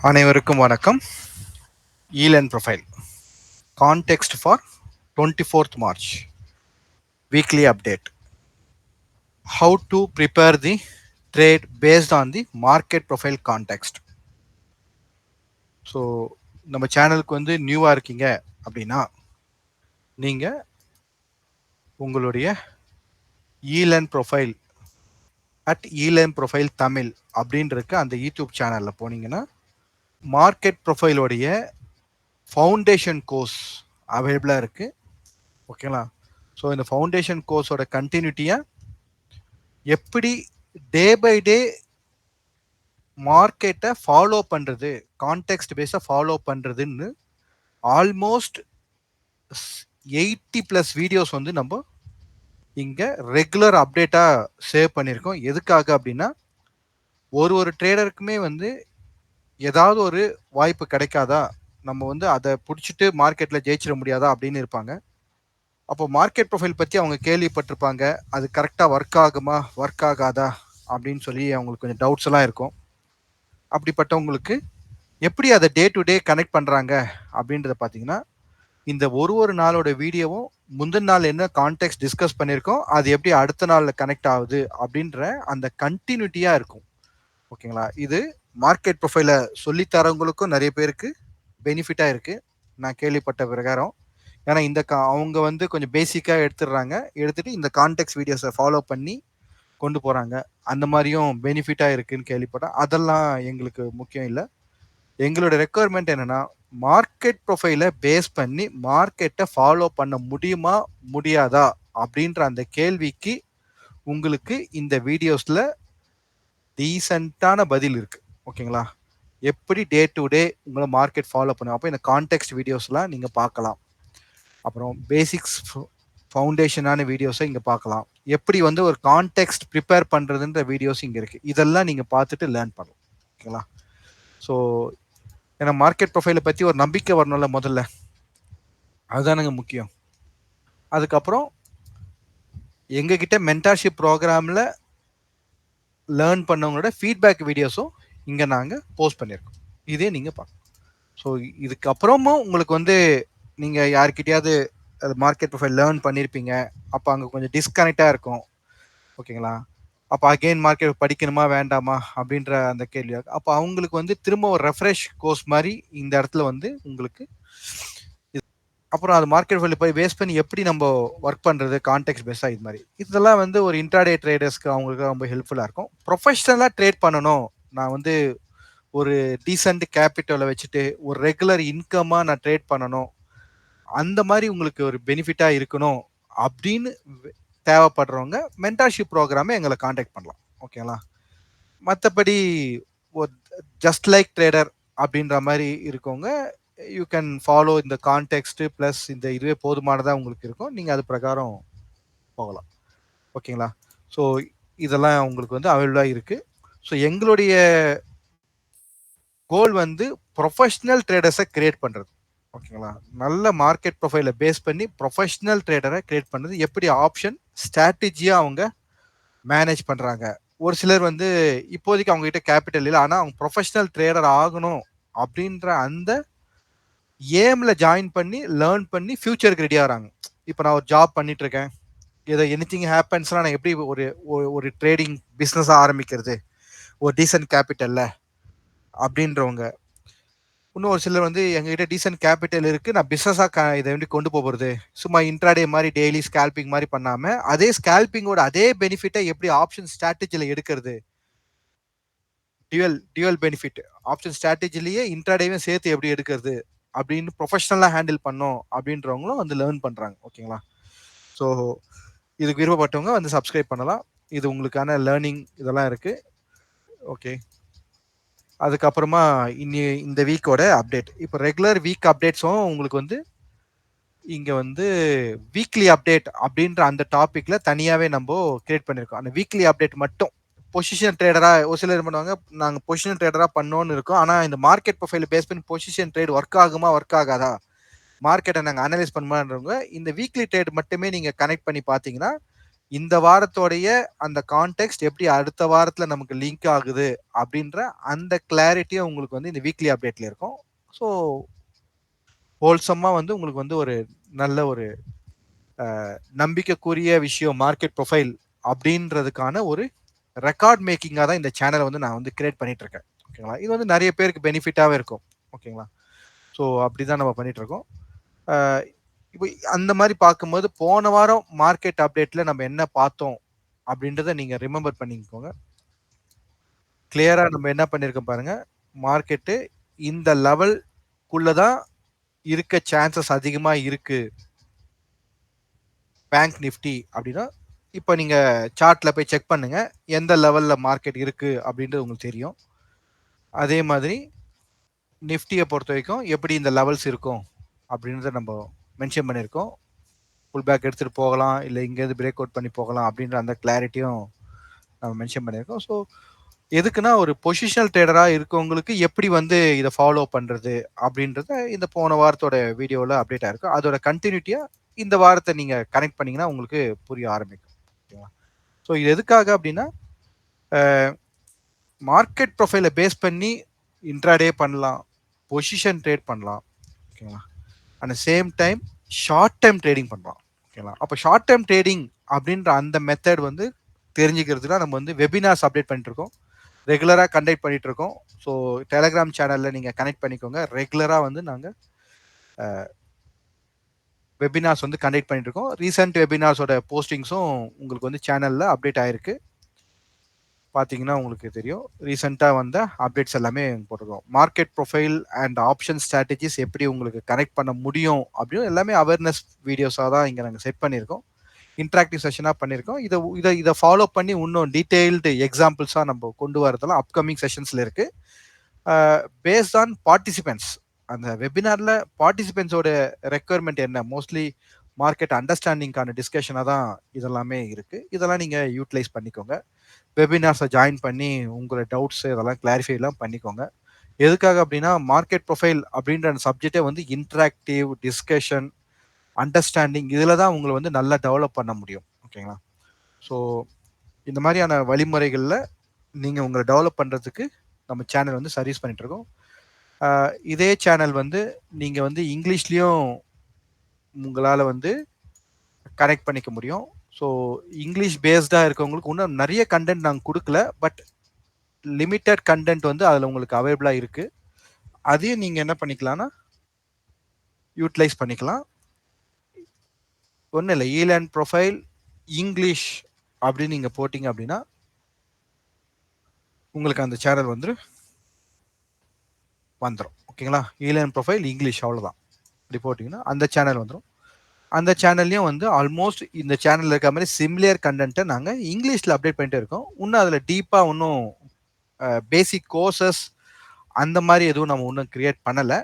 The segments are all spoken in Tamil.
அனைவருக்கும் வணக்கம். Elon profile context for 24th March weekly update. How to prepare the trade based on the market profile context. So நம்ம சேனலுக்கு வந்து நியூவாக இருக்கீங்க அப்படின்னா நீங்கள் உங்களுடைய ஈலன் ப்ரொஃபைல் ஈலன் ப்ரொஃபைல் தமிழ் அப்படின்றக்க அந்த யூடியூப் சேனலில் போனீங்கன்னா மார்க்கெட் ப்ரொஃபைலோடைய ஃபவுண்டேஷன் கோர்ஸ் அவைலபிளாக இருக்குது. ஓகேங்களா? ஸோ இந்த ஃபவுண்டேஷன் கோர்ஸோட கண்டினியூட்டியாக எப்படி டே பை டே மார்க்கெட்டை ஃபாலோ பண்ணுறது, கான்டெக்ஸ்ட் பேஸாக ஃபாலோ பண்ணுறதுன்னு ஆல்மோஸ்ட் 80+ வீடியோஸ் வந்து நம்ம இங்கே ரெகுலர் அப்டேட்டாக சேவ் பண்ணியிருக்கோம். எதுக்காக அப்படின்னா ஒரு ட்ரேடருக்குமே வந்து ஏதாவது ஒரு வாய்ப்பு கிடைக்காதா, நம்ம வந்து அதை பிடிச்சிட்டு மார்க்கெட்டில் ஜெயிச்சிட முடியாதா அப்படின்னு இருப்பாங்க. அப்போ மார்க்கெட் ப்ரொஃபைல் பற்றி அவங்க கேள்விப்பட்டிருப்பாங்க. அது கரெக்டாக ஒர்க் ஆகுமா ஒர்க் ஆகாதா அப்படின்னு சொல்லி அவங்களுக்கு கொஞ்சம் டவுட்ஸ் எல்லாம் இருக்கும். அப்படிப்பட்டவங்களுக்கு எப்படி அதை டே டு டே கனெக்ட் பண்ணுறாங்க அப்படின்றத பார்த்தீங்கன்னா இந்த ஒரு நாளோட வீடியோவும் முந்தின நாள் என்ன கான்டெக்ட் டிஸ்கஸ் பண்ணியிருக்கோம் அது எப்படி அடுத்த நாளில் கனெக்ட் ஆகுது அப்படின்ற அந்த கண்டினியூட்டியாக இருக்கும். ஓகேங்களா? இது மார்க்கெட் ப்ரொஃபைலை சொல்லித்தரவங்களுக்கும் நிறைய பேருக்கு பெனிஃபிட்டாக இருக்குது நான் கேள்விப்பட்ட பிரகாரம். ஏன்னா இந்த அவங்க வந்து கொஞ்சம் பேசிக்காக எடுத்துட்டு இந்த கான்டெக்ட் வீடியோஸை ஃபாலோ பண்ணி கொண்டு போகிறாங்க. அந்த மாதிரியும் பெனிஃபிட்டாக இருக்குன்னு கேள்விப்பட்டேன். அதெல்லாம் எங்களுக்கு முக்கியம் இல்லை. எங்களோட ரெக்குவயர்மெண்ட் என்னென்னா மார்க்கெட் ப்ரொஃபைலை பேஸ் பண்ணி மார்க்கெட்டை ஃபாலோ பண்ண முடியுமா முடியாதா அப்படின்ற அந்த கேள்விக்கு உங்களுக்கு இந்த வீடியோஸில் டீசெண்டான பதில் இருக்குது. ஓகேங்களா? எப்படி டே டு டே உங்களை மார்க்கெட் ஃபாலோ பண்ணும் அப்போ இந்த கான்டெக்ட் வீடியோஸ்லாம் நீங்கள் பார்க்கலாம். அப்புறம் பேசிக்ஸ் ஃபவுண்டேஷனான வீடியோஸை இங்கே பார்க்கலாம். எப்படி வந்து ஒரு கான்டெக்ஸ்ட் ப்ரிப்பேர் பண்ணுறதுன்ற வீடியோஸ் இங்கே இருக்குது. இதெல்லாம் நீங்கள் பார்த்துட்டு லேர்ன் பண்ணலாம். ஓகேங்களா? ஸோ ஏன்னா மார்க்கெட் ப்ரொஃபைலை பற்றி ஒரு நம்பிக்கை வரணும்ல முதல்ல, அதுதானுங்க முக்கியம். அதுக்கப்புறம் எங்ககிட்ட மென்டார்ஷிப் ப்ரோக்ராமில் லேர்ன் பண்ணவங்களோட ஃபீட்பேக் வீடியோஸும் இங்கே நாங்கள் போஸ்ட் பண்ணியிருக்கோம். இதே நீங்கள் பார்க்கலாம். ஸோ இதுக்கப்புறமும் உங்களுக்கு வந்து நீங்கள் யார்கிட்டயாவது அது மார்க்கெட் ப்ரொஃபைல் லேர்ன் பண்ணியிருப்பீங்க. அப்போ அங்கே கொஞ்சம் டிஸ்கனெக்டாக இருக்கும். ஓகேங்களா? அப்போ அகெயின் மார்க்கெட் படிக்கணுமா வேண்டாமா அப்படின்ற அந்த கேள்வி. அப்போ அவங்களுக்கு வந்து திரும்ப ஒரு ரெஃப்ரெஷ் கோர்ஸ் மாதிரி இந்த இடத்துல வந்து உங்களுக்கு அப்புறம் அது மார்க்கெட் ப்ரொஃபைல் போய் பேஸ் பண்ணி எப்படி நம்ம ஒர்க் பண்ணுறது கான்டெக்ட் பேஸாக இது மாதிரி இதெல்லாம் வந்து ஒரு இன்ட்ராடே ட்ரேடர்ஸ்க்கு அவங்களுக்கு ரொம்ப ஹெல்ப்ஃபுல்லாக இருக்கும். ப்ரொஃபஷனலாக ட்ரேட் பண்ணணும், நான் வந்து ஒரு டீசென்ட் கேபிட்டலை வச்சுட்டு ஒரு ரெகுலர் இன்கமாக நான் ட்ரேட் பண்ணணும், அந்த மாதிரி உங்களுக்கு ஒரு பெனிஃபிட்டாக இருக்கணும் அப்படின்னு தேவைப்படுறவங்க மென்டார்ஷிப் ப்ரோக்ராமை எங்களை காண்டாக்ட் பண்ணலாம். ஓகேங்களா? மற்றபடி ஒரு ஜஸ்ட் லைக் ட்ரேடர் அப்படின்ற மாதிரி இருக்கவங்க யூ கேன் ஃபாலோ இந்த கான்டெக்ஸ்ட் ப்ளஸ் இந்த இதுவே போதுமானதாக உங்களுக்கு இருக்கும். நீங்கள் அது பிரகாரம் போகலாம். ஓகேங்களா? ஸோ இதெல்லாம் உங்களுக்கு வந்து அவைலபிளாக இருக்குது. ஸோ எங்களுடைய கோல் வந்து ப்ரொஃபஷனல் ட்ரேடர்ஸை கிரியேட் பண்ணுறது. ஓகேங்களா? நல்ல மார்க்கெட் ப்ரொஃபைலை பேஸ் பண்ணி ப்ரொஃபஷனல் ட்ரேடரை கிரியேட் பண்ணுறது. எப்படி ஆப்ஷன் ஸ்ட்ராட்டஜியாக அவங்க மேனேஜ் பண்ணுறாங்க. ஒரு சிலர் வந்து இப்போதைக்கு அவங்ககிட்ட கேபிட்டல் இல்லை, ஆனால் அவங்க ப்ரொஃபஷனல் ட்ரேடர் ஆகணும் அப்படின்ற அந்த ஏமில் ஜாயின் பண்ணி லேர்ன் பண்ணி ஃபியூச்சருக்கு ரெடி ஆகிறாங்க. இப்போ நான் ஒரு ஜாப் பண்ணிட்டு இருக்கேன், ஏதோ எனிதிங் ஹேப்பன்ஸ்னால் நான் எப்படி ஒரு ட்ரேடிங் பிஸ்னஸாக ஆரம்பிக்கிறது ஒரு டீசன்ட் கேபிட்டலில் அப்படின்றவங்க. இன்னும் ஒரு சிலர் வந்து எங்ககிட்ட டீசன்ட் கேபிட்டல் இருக்குது, நான் பிஸ்னஸாக இதை வந்து கொண்டு போகிறது, சும்மா இன்ட்ராடே மாதிரி டெய்லி ஸ்கேல்பிங் மாதிரி பண்ணாமல் அதே ஸ்கேல்பிங்கோட அதே பெனிஃபிட்டை எப்படி ஆப்ஷன் ஸ்ட்ராட்டஜியில் எடுக்கிறது, டியூவல் பெனிஃபிட் ஆப்ஷன் ஸ்ட்ராட்டஜிலேயே இன்ட்ராடேவையும் சேர்த்து எப்படி எடுக்கிறது அப்படின்னு ப்ரொஃபஷனலாக ஹேண்டில் பண்ணோம் அப்படின்றவங்களும் வந்து லேர்ன் பண்ணுறாங்க. ஓகேங்களா? ஸோ இதுக்கு விருப்பப்பட்டவங்க வந்து சப்ஸ்கிரைப் பண்ணலாம். இது உங்களுக்கான லேர்னிங் இதெல்லாம் இருக்குது. ஓகே, அதுக்கப்புறமா இந்த வீக்கோட அப்டேட். இப்போ ரெகுலர் வீக் அப்டேட்ஸும் உங்களுக்கு வந்து இங்கே வந்து வீக்லி அப்டேட் அப்படின்ற அந்த டாப்பிக்கில் தனியாகவே நம்ம கிரியேட் பண்ணியிருக்கோம். அந்த வீக்லி அப்டேட் மட்டும் பொசிஷன் ட்ரேடராக ஒரு சிலர் பண்ணுவாங்க, நாங்கள் பொசிஷன் ட்ரேடராக பண்ணோன்னு இருக்கோம், ஆனால் இந்த மார்க்கெட் ப்ரொஃபைல் பேஸ் பண்ணி பொசிஷன் ட்ரேட் ஒர்க் ஆகுமா ஒர்க் ஆகாதா, மார்க்கெட்டை நாங்கள் அனலைஸ் பண்ணுமான்றவங்க இந்த வீக்லி ட்ரேட் மட்டுமே நீங்கள் கனெக்ட் பண்ணி பார்த்தீங்கன்னா இந்த வாரத்தோடைய அந்த கான்டெக்ஸ்ட் எப்படி அடுத்த வாரத்துல நமக்கு லிங்க் ஆகுது அப்படின்ற அந்த கிளாரிட்டியும் உங்களுக்கு வந்து இந்த வீக்லி அப்டேட்ல இருக்கும். ஸோ ஹோல்சம்மா வந்து உங்களுக்கு வந்து ஒரு நல்ல ஒரு நம்பிக்கைக்குரிய விஷயம் மார்க்கெட் ப்ரொஃபைல் அப்படின்றதுக்கான ஒரு ரெக்கார்ட் மேக்கிங்கா தான் இந்த சேனலை வந்து நான் வந்து கிரியேட் பண்ணிட்டு இருக்கேன். ஓகேங்களா? இது வந்து நிறைய பேருக்கு பெனிஃபிட்டாவே இருக்கும். ஓகேங்களா? ஸோ அப்படிதான் நம்ம பண்ணிட்டு இருக்கோம். அஹ் இப்போ அந்த மாதிரி பார்க்கும்போது போன வாரம் மார்க்கெட் அப்டேட்ல நம்ம என்ன பார்த்தோம் அப்படின்றத நீங்க ரிமெம்பர் பண்ணிக்கோங்க. கிளியரா நம்ம என்ன பண்ணிருக்கோம் பாருங்க. மார்க்கெட்டு இந்த லெவல்குள்ளதான் இருக்க சான்சஸ் அதிகமா இருக்கு. பேங்க் நிஃப்டி அப்படின்னா இப்போ நீங்க சார்ட்ல போய் செக் பண்ணுங்க. எந்த லெவல்ல மார்க்கெட் இருக்கு அப்படின்றது உங்களுக்கு தெரியும். அதே மாதிரி நிஃப்டியை பொறுத்த வரைக்கும் எப்படி இந்த லெவல்ஸ் இருக்கும் அப்படின்றத நம்ம மென்ஷன் பண்ணியிருக்கோம். புல் பேக் எடுத்துட்டு போகலாம், இல்லை இங்கேருந்து பிரேக் அவுட் பண்ணி போகலாம் அப்படின்ற அந்த கிளாரிட்டியும் நம்ம மென்ஷன் பண்ணியிருக்கோம். ஸோ எதுக்குன்னா ஒரு பொசிஷனல் ட்ரேடராக இருக்கவங்களுக்கு எப்படி வந்து இதை ஃபாலோ பண்ணுறது அப்படின்றத இந்த போன வாரத்தோட வீடியோவில் அப்டேட் ஆயிருக்கும். அதோட கண்டினியூட்டியாக இந்த வாரத்தை நீங்கள் கனெக்ட் பண்ணீங்கன்னா உங்களுக்கு புரிய ஆரம்பிக்கும். ஓகேங்களா? ஸோ இது எதுக்காக அப்படின்னா மார்க்கெட் ப்ரொஃபைலை பேஸ் பண்ணி இன்ட்ராடே பண்ணலாம், பொசிஷன் ட்ரேட் பண்ணலாம். ஓகேங்களா? At same time short time trading பண்ணலாம். ஓகேங்களா? அப்போ ஷார்ட் டைம் ட்ரேடிங் அப்படின்ற அந்த மெத்தட் வந்து தெரிஞ்சுக்கிறதுக்கு நம்ம வந்து வெபினார்ஸ் அப்டேட் பண்ணிட்டு இருக்கோம். ரெகுலராக கண்டக்ட் பண்ணிட்டு இருக்கோம். ஸோ டெலகிராம் சேனலில் நீங்கள் கனெக்ட் பண்ணிக்கோங்க. ரெகுலராக வந்து நாங்கள் வெபினார்ஸ் வந்து கண்டக்ட் பண்ணிட்டு இருக்கோம். ரீசெண்ட் வெபினார்ஸோட போஸ்டிங்ஸும் உங்களுக்கு வந்து சேனலில் அப்டேட் ஆயிருக்கு. பார்த்தீங்கன்னா உங்களுக்கு தெரியும். ரீசெண்டாக வந்த அப்டேட்ஸ் எல்லாமே போட்டிருக்கோம். Market profile and option strategies எப்படி உங்களுக்கு கனெக்ட் பண்ண முடியும் அப்படின்னு எல்லாமே அவேர்னஸ் வீடியோஸாக தான் இங்கே நாங்கள் செட் பண்ணியிருக்கோம். இன்ட்ராக்டிவ் செஷனாக பண்ணியிருக்கோம். இதை இதை இதை ஃபாலோ பண்ணி இன்னும் டீட்டெயில்டு எக்ஸாம்பிள்ஸாக நம்ம கொண்டு வரதெல்லாம் அப்கமிங் செஷன்ஸில் இருக்குது. பேஸ்ட் ஆன் பார்ட்டிசிபென்ட்ஸ், அந்த வெபினாரில் பார்ட்டிசிபென்ட்ஸோட ரெக்குயர்மெண்ட் என்ன, மோஸ்ட்லி மார்க்கெட் அண்டர்ஸ்டாண்டிங்கான டிஸ்கஷனாக தான் இதெல்லாமே இருக்குது. இதெல்லாம் நீங்கள் யூட்டிலைஸ் பண்ணிக்கோங்க. வெபினார்ஸை ஜாயின் பண்ணி உங்களோட டவுட்ஸ் இதெல்லாம் கிளாரிஃபைலாம் பண்ணிக்கோங்க. எதுக்காக அப்படின்னா மார்க்கெட் ப்ரொஃபைல் அப்படின்ற அந்த சப்ஜெக்டே வந்து இன்ட்ராக்டிவ் டிஸ்கஷன் அண்டர்ஸ்டாண்டிங் இதில் தான் உங்களை வந்து நல்லா டெவலப் பண்ண முடியும். ஓகேங்களா? ஸோ இந்த மாதிரியான வழிமுறைகளில் நீங்கள் உங்களை டெவலப் பண்ணுறதுக்கு நம்ம சேனல் வந்து சர்வீஸ் பண்ணிட்டு இருக்கோம். இதே சேனல் வந்து நீங்கள் வந்து இங்கிலீஷ்லேயும் உங்களால் வந்து கனெக்ட் பண்ணிக்க முடியும். ஸோ இங்கிலீஷ் பேஸ்டாக இருக்கவங்களுக்கு இன்னும் நிறைய கண்டென்ட் நாங்கள் கொடுக்கல, பட் லிமிட்டட் கண்டென்ட் வந்து அதில் உங்களுக்கு அவைலபிளாக இருக்குது. அதையும் நீங்கள் என்ன பண்ணிக்கலாம்னா யூட்டிலைஸ் பண்ணிக்கலாம். ஒன்றும் இல்லை, ஈலேண்ட் ப்ரொஃபைல் இங்கிலீஷ் அப்படின்னு நீங்கள் போட்டிங்க அப்படின்னா உங்களுக்கு அந்த சேனல் வந்து வந்துடும். ஓகேங்களா? ஈலேண்ட் ப்ரொஃபைல் இங்கிலீஷ் அவ்வளோதான். இப்படி போட்டிங்கன்னா அந்த சேனல் வந்துடும். அந்த சேனல்லையும் வந்து ஆல்மோஸ்ட் இந்த சேனலில் இருக்க மாதிரி சிமிலியர் கண்டென்ட்டை நாங்கள் இங்கிலீஷில் அப்டேட் பண்ணிட்டு இருக்கோம். இன்னும் அதில் டீப்பாக இன்னும் பேசிக் கோர்சஸ் அந்த மாதிரி எதுவும் நம்ம இன்னும் கிரியேட் பண்ணலை.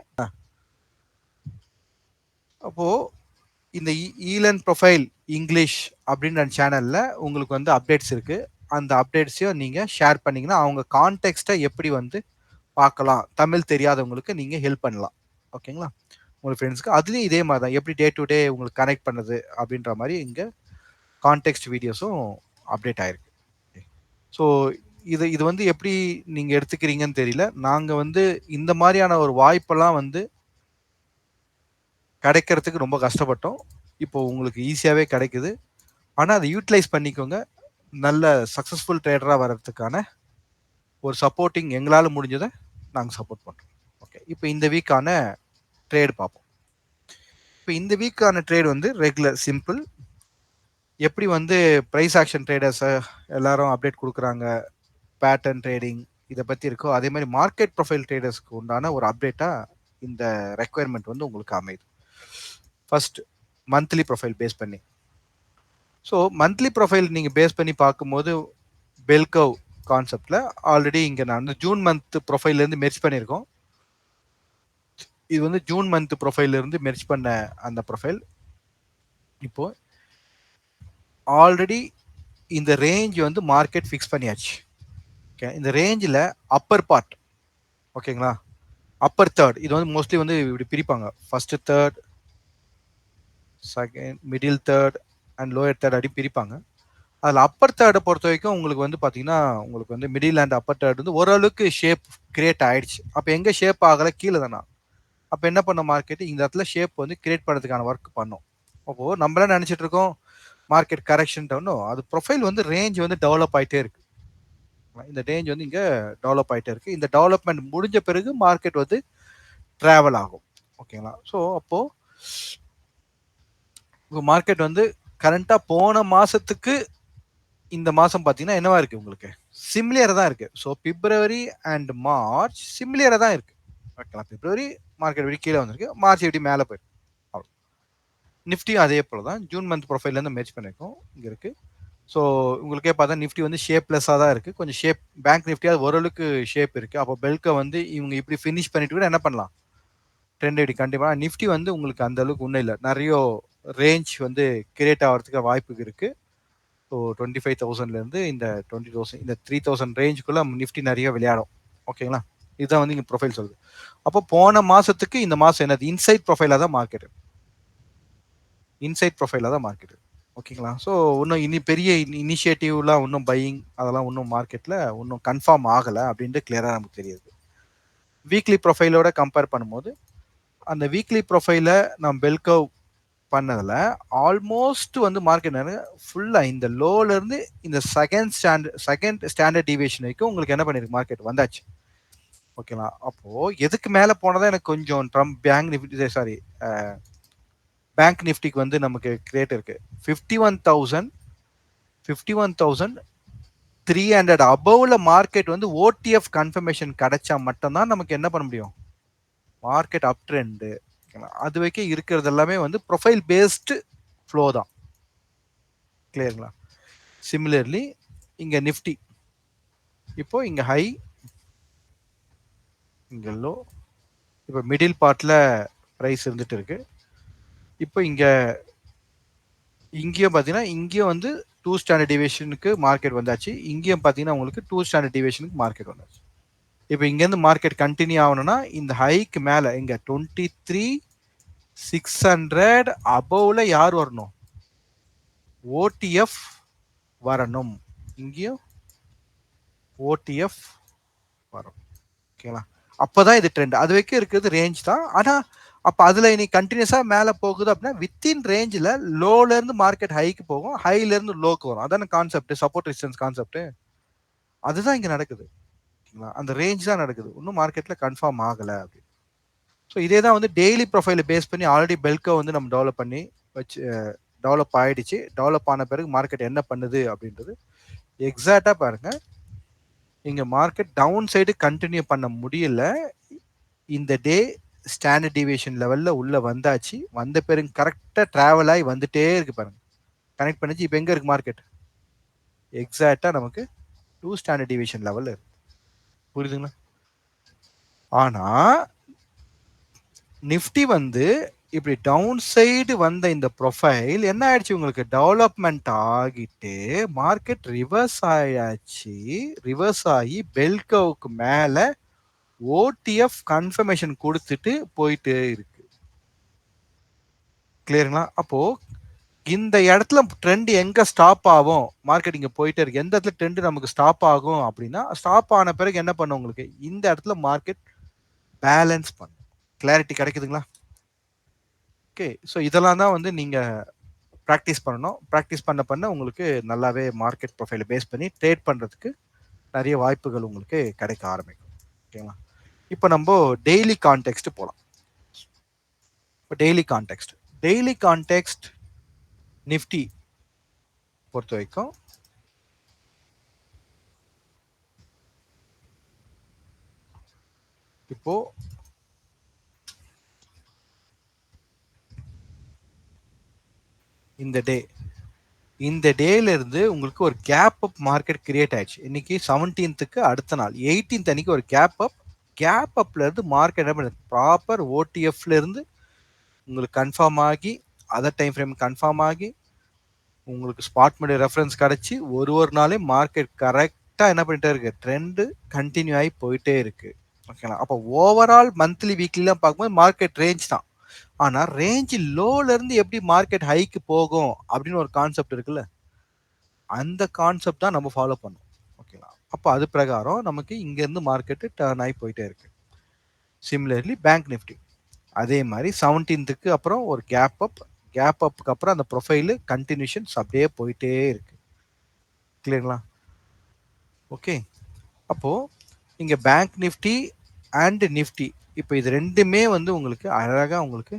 அப்போது இந்த ஈலன் ப்ரொஃபைல் இங்கிலீஷ் அப்படின்ற சேனலில் உங்களுக்கு வந்து அப்டேட்ஸ் இருக்குது. அந்த அப்டேட்ஸையும் நீங்கள் ஷேர் பண்ணிங்கன்னா அவங்க கான்டெக்ஸ்ட்டை எப்படி வந்து பார்க்கலாம், தமிழ் தெரியாதவங்களுக்கு நீங்கள் ஹெல்ப் பண்ணலாம். ஓகேங்களா? உங்கள் ஃப்ரெண்ட்ஸ்க்கு அதுலேயும் இதே மாதிரி தான் எப்படி டே டு டே உங்களுக்கு கனெக்ட் பண்ணுறது அப்படின்ற மாதிரி இங்கே கான்டெக்ஸ்ட் வீடியோஸும் அப்டேட் ஆயிருக்கு. ஸோ இது இது வந்து எப்படி நீங்கள் எடுத்துக்கிறீங்கன்னு தெரியல. நாங்கள் வந்து இந்த மாதிரியான ஒரு வாய்ப்பெல்லாம் வந்து கிடைக்கிறதுக்கு ரொம்ப கஷ்டப்பட்டோம். இப்போ உங்களுக்கு ஈஸியாகவே கிடைக்குது. ஆனால் அதை யூட்டிலைஸ் பண்ணிக்கோங்க. நல்ல சக்ஸஸ்ஃபுல் ட்ரேடராக வர்றதுக்கான ஒரு சப்போர்ட்டிங் எங்களால் முடிஞ்சதை நாங்கள் சப்போர்ட் பண்ணுறோம். ஓகே, இப்போ இந்த வீக்கான ட்ரேட் பார்ப்போம். இப்போ இந்த வீக்கான ட்ரேட் வந்து ரெகுலர் சிம்பிள். எப்படி வந்து ப்ரைஸ் ஆக்ஷன் ட்ரேடர்ஸை எல்லாரும் அப்டேட் கொடுக்குறாங்க, பேட்டர்ன் ட்ரேடிங் இதை பற்றி இருக்கோ, அதே மாதிரி மார்க்கெட் ப்ரொஃபைல் ட்ரேடர்ஸ்க்கு உண்டான ஒரு அப்டேட்டாக இந்த ரெக்குயர்மெண்ட் வந்து உங்களுக்கு அமையுது. ஃபர்ஸ்ட் மந்த்லி ப்ரொஃபைல் பேஸ் பண்ணி. ஸோ மந்த்லி ப்ரொஃபைல் நீங்கள் பேஸ் பண்ணி பார்க்கும்போது பெல்கவ் கான்செப்டில் ஆல்ரெடி இங்கே நான் வந்து ஜூன் மந்த் ப்ரொஃபைல்லேருந்து மெர்ஜ் பண்ணியிருக்கோம். இது வந்து ஜூன் மந்த் ப்ரொஃபைல்லேருந்து மெர்ஜ் பண்ண அந்த ப்ரொஃபைல். இப்போ ஆல்ரெடி இந்த ரேஞ்ச் வந்து மார்க்கெட் ஃபிக்ஸ் பண்ணியாச்சு. ஓகே, இந்த ரேஞ்சில் அப்பர் பார்ட், ஓகேங்களா, அப்பர் தேர்ட், இது வந்து மோஸ்ட்லி வந்து இப்படி பிரிப்பாங்க. First third, second, middle third and lower third அப்படி பிரிப்பாங்க. அதுல அப்பர் தேர்ட பொறுத்த வரைக்கும் உங்களுக்கு வந்து பாத்தீங்கன்னா, உங்களுக்கு வந்து மிடில் அண்ட் அப்பர் தேர்ட் வந்து ஓரளவுக்கு ஷேப் கிரியேட் ஆயிடுச்சு. அப்ப எங்க ஷேப் ஆகல? கீழ தான. அப்ப என்ன பண்ணும் மார்க்கெட்? இந்த இடத்துல ஷேப் வந்து கிரியேட் பண்றதுக்கான வொர்க் பண்ணும். அப்போ நம்மளே நெனச்சிட்டு இருக்கோம், மார்க்கெட் கரெக்ஷன் டவுன். அது ப்ரொஃபைல் வந்து ரேஞ்ச் வந்து டெவலப் ஆயிட்டே இருக்கு. இந்த ரேஞ்ச் வந்து இங்க டெவலப் ஆயிட்டே இருக்கு. இந்த டெவலப்மென்ட் முடிஞ்ச பிறகு மார்க்கெட் வந்து டிராவல் ஆகும். ஓகேங்களா? சோ அப்போ உங்க மார்க்கெட் வந்து கரண்ட்டா போன மாசத்துக்கு இந்த மாசம் பார்த்தீங்கன்னா, என்னவா இருக்கு உங்களுக்கு? சிமிலியரா தான் இருக்கு. சோ பிப்ரவரி அண்ட் மார்ச் சிமிலியரா தான் இருக்கு. ஓகேங்களா? பிப்ரவரி மார்க்கெட் இப்படி கீழ வந்திருக்கு. மார்ச் இப்படி மேல போயிருக்கு. அவ்வளோ. நிஃப்டியும் அதே போல தான். ஜூன் மந்த் ப்ரொஃபைல்ல இருந்து மெர்ஜ் பண்ணியிருக்கோம். இங்க இருக்கு. ஸோ உங்களுக்கே பார்த்தா நிஃப்டி வந்து ஷேப்லெஸ்ஸா தான் இருக்கு. கொஞ்சம் ஷேப் பேங்க் நிஃப்டியாவது ஓரளவுக்கு ஷேப் இருக்கு. அப்போ பெல்க்க வந்து இவங்க இப்படி ஃபினிஷ் பண்ணிட்டு கூட என்ன பண்ணலாம்? ட்ரெண்ட் இப்படி கண்டிப்பா நிஃப்டி வந்து உங்களுக்கு அந்த அளவுக்கு ஒண்ணும் இல்ல. நெறைய ரேஞ்ச் வந்து கிரியேட் ஆவறதுக்கு வாய்ப்பு இருக்கு. ஸோ 25,000ல இருந்து இந்த 20,000 இந்த 3,000 ரேஞ்சுக்குள்ள நிஃப்டி நெறைய விளையாடும். ஓகேங்களா? இதுதான் வந்து இங்க ப்ரொஃபைல் சொல்லுது. அப்போ போன மாசத்துக்கு இந்த மாசம் என்னது? இன்சைட் ப்ரொஃபைலா தான் மார்க்கெட். இன்சைட் ப்ரொஃபைலா தான் மார்க்கெட். ஓகேங்களா? ஸோ இன்னும் இனி பெரிய இனிஷியேட்டிவ்லாம் இன்னும் பையிங் அதெல்லாம் இன்னும் மார்க்கெட்ல இன்னும் கன்ஃபார்ம் ஆகல அப்படின்ட்டு கிளியரா நமக்கு தெரியுது. வீக்லி ப்ரொஃபைலோட கம்பேர் பண்ணும்போது, அந்த வீக்லி ப்ரொஃபைல நம்ம பெல் கர்வ் பண்ணதுல ஆல்மோஸ்ட் வந்து மார்க்கெட் ஃபுல்லா இந்த லோல இருந்து இந்த செகண்ட் ஸ்டாண்டர்ட் டிவியேஷன் வரைக்கும் உங்களுக்கு என்ன பண்ணிருக்கு மார்க்கெட் வந்தாச்சு. ஓகேங்களா? அப்போ எதுக்கு மேல போனதா எனக்கு கொஞ்சம் Trump bank Nifty sorry bank நிஃப்டிக்கு வந்து நமக்கு கிரியேட் இருக்கு. 51,000 51,300 அபவ்ல மார்க்கெட் வந்து ஓடிஎஃப் கன்ஃபர்மேஷன் கிடைச்சா மட்டும் தான் நமக்கு என்ன பண்ண முடியும்? Market up trend. அது வரைக்கும் இருக்கிறது எல்லாமே வந்து ப்ரொஃபைல் பேஸ்டு ஃப்ளோ தான். கிளியருங்களா? சிமிலர்லி இங்க நிஃப்டி இப்போ இங்க ஹை, இங்க லோ, இப்போ மிடில் பார்ட்ல பிரைஸ் இருந்துட்டு இருக்கு. இப்போ இங்க இங்கேயும் பார்த்தீங்கன்னா, இங்கேயும் வந்து 2 ஸ்டாண்டர்ட் டிவியேஷனுக்கு மார்க்கெட் வந்தாச்சு. இங்கேயும் பார்த்தீங்கன்னா, உங்களுக்கு 2 ஸ்டாண்டர்ட் டிவியேஷனுக்கு மார்க்கெட் வந்தாச்சு. இப்போ இங்கேருந்து மார்க்கெட் கண்டினியூ ஆகணும்னா, இந்த ஹைக்கு மேல இங்க 23,600 அபவ்ல யார் வரணும்? ஓடிஎஃப் வரணும். இங்கேயும் ஓடிஎஃப் வரும். ஓகேங்களா? அப்பதான் இது ட்ரெண்ட். அது வரைக்கும் இருக்கிறது ரேஞ்ச் தான். ஆனா, அப்ப அதுல இனி கன்டினியூஸா மேல போகுது அப்படின்னா, வித்தின் ரேஞ்ச்ல லோல இருந்து மார்க்கெட் ஹைக்கு போகும். ஹைல இருந்து லோக்கு வரும். அதான கான்செப்ட். Support resistance concept. அதுதான் இங்க நடக்குது. ஓகேங்களா? அந்த ரேஞ்ச் தான் நடக்குது. இன்னும் மார்க்கெட்ல கன்ஃபார்ம் ஆகல அப்படி. ஸோ இதே தான் வந்து டெய்லி ப்ரொஃபைல பேஸ் பண்ணி ஆல்ரெடி பெல்கோ வந்து நம்ம டெவலப் பண்ணி வச்சு டெவலப் ஆயிடுச்சு. டெவலப் ஆன பிறகு மார்க்கெட் என்ன பண்ணுது அப்படின்றது எக்ஸாக்டா பாருங்க. இங்க மார்க்கெட் டவுன் சைடு கண்டினியூ பண்ண முடியல. இந்த டே ஸ்டாண்டர்ட் டிவியேஷன் லெவல்ல உள்ள வந்தாச்சு. வந்த பிறகு கரெக்டா டிராவல் ஆகி வந்துட்டே இருக்கு பாருங்க. கனெக்ட் பண்ணிச்சு. இப்போ எங்க இருக்கு மார்க்கெட்? எக்ஸாக்டா நமக்கு 2 ஸ்டாண்டர்ட் டிவியேஷன் லெவல்ல இருக்கு. புரியுதுங்களா? ஆனா நிஃப்டி வந்து இப்படி டவுன் சைடு வந்த இந்த ப்ரொஃபைல் என்ன ஆயிடுச்சு உங்களுக்கு? டெவலப்மெண்ட் ஆகிட்டு மார்க்கெட் ரிவர்ஸ் ஆயாச்சு. ரிவர்ஸ் ஆகி பெல் கர்வ்க்கு மேல ஓடிஎஃப் கன்ஃபர்மேஷன் கொடுத்துட்டு போயிட்டே இருக்கு. கிளியருங்களா? அப்போ இந்த இடத்துல ட்ரெண்ட் எங்க ஸ்டாப் ஆகும்? மார்க்கெட் இங்க போயிட்டே இருக்கு. எந்த இடத்துல ட்ரெண்ட் நமக்கு ஸ்டாப் ஆகும் அப்படின்னா, ஸ்டாப் ஆன பிறகு என்ன பண்ணும் உங்களுக்கு? இந்த இடத்துல மார்க்கெட் பேலன்ஸ் பண்ணும். கிளாரிட்டி கிடைக்குதுங்களா? ஓகே. ஸோ இதெல்லாம் தான் வந்து நீங்க பிராக்டிஸ் பண்ணணும். பிராக்டிஸ் பண்ண பண்ண உங்களுக்கு நல்லாவே மார்க்கெட் ப்ரொஃபைல பேஸ் பண்ணி ட்ரேட் பண்றதுக்கு நெறைய வாய்ப்புகள் உங்களுக்கு கிடைக்க ஆரம்பிக்கும். ஓகேங்களா? இப்ப நம்ப டெய்லி கான்டெக்ஸ்ட் போலாம். இப்ப daily context. Daily context Nifty பொறுத்தவரைக்கும் இப்போ இந்த டே இந்த டேல இருந்து உங்களுக்கு ஒரு கேப் அப் மார்க்கெட் கிரியேட் ஆயிடுச்சு. இன்னைக்கு 17க்கு அடுத்த நாள் 18th அன்னைக்கு ஒரு கேப் அப்ல இருந்து மார்க்கெட் என்ன பண்ணுது? ப்ராப்பர் ஓடிஎஃப்ல இருந்து உங்களுக்கு கன்ஃபார்ம் ஆகி அதர் டைம் ஃப்ரேம் கன்ஃபார்ம் ஆகி உங்களுக்கு ஸ்பாட் மீடியா ரெஃபரன்ஸ் கிடைச்சி ஒரு நாளையும் மார்க்கெட் கரெக்டா என்ன பண்ணிட்டே இருக்கு? ட்ரெண்ட் கண்டினியூ ஆகி போயிட்டே இருக்கு. ஓகேங்களா? அப்போ ஓவரால் மந்த்லி வீக்லிலாம் பார்க்கும்போது மார்க்கெட் ரேஞ்ச் தான். ஆனா ரேஞ்ச் லோல இருந்து எப்படி மார்க்கெட் ஹைக்கு போகும் அப்படின்னு ஒரு கான்செப்ட் இருக்குல்ல. அந்த கான்செப்ட் தான் நம்ம ஃபாலோ பண்ணோம். ஓகேங்களா? அப்போ அது பிரகாரம் நமக்கு இங்கேருந்து மார்க்கெட்டு டர்ன் ஆகி போயிட்டே இருக்கு. சிமிலர்லி பேங்க் நிஃப்டி அதே மாதிரி 17க்கு அப்புறம் ஒரு கேப் அப்புக்கு அப்புறம் அந்த ப்ரொஃபைலு கண்டினியூஷன்ஸ் அப்படியே போயிட்டே இருக்கு. கிளியருங்களா? ஓகே. அப்போ இங்க பேங்க் நிஃப்டி அண்ட் நிஃப்டி இப்போ இது ரெண்டுமே வந்து உங்களுக்கு அழகா உங்களுக்கு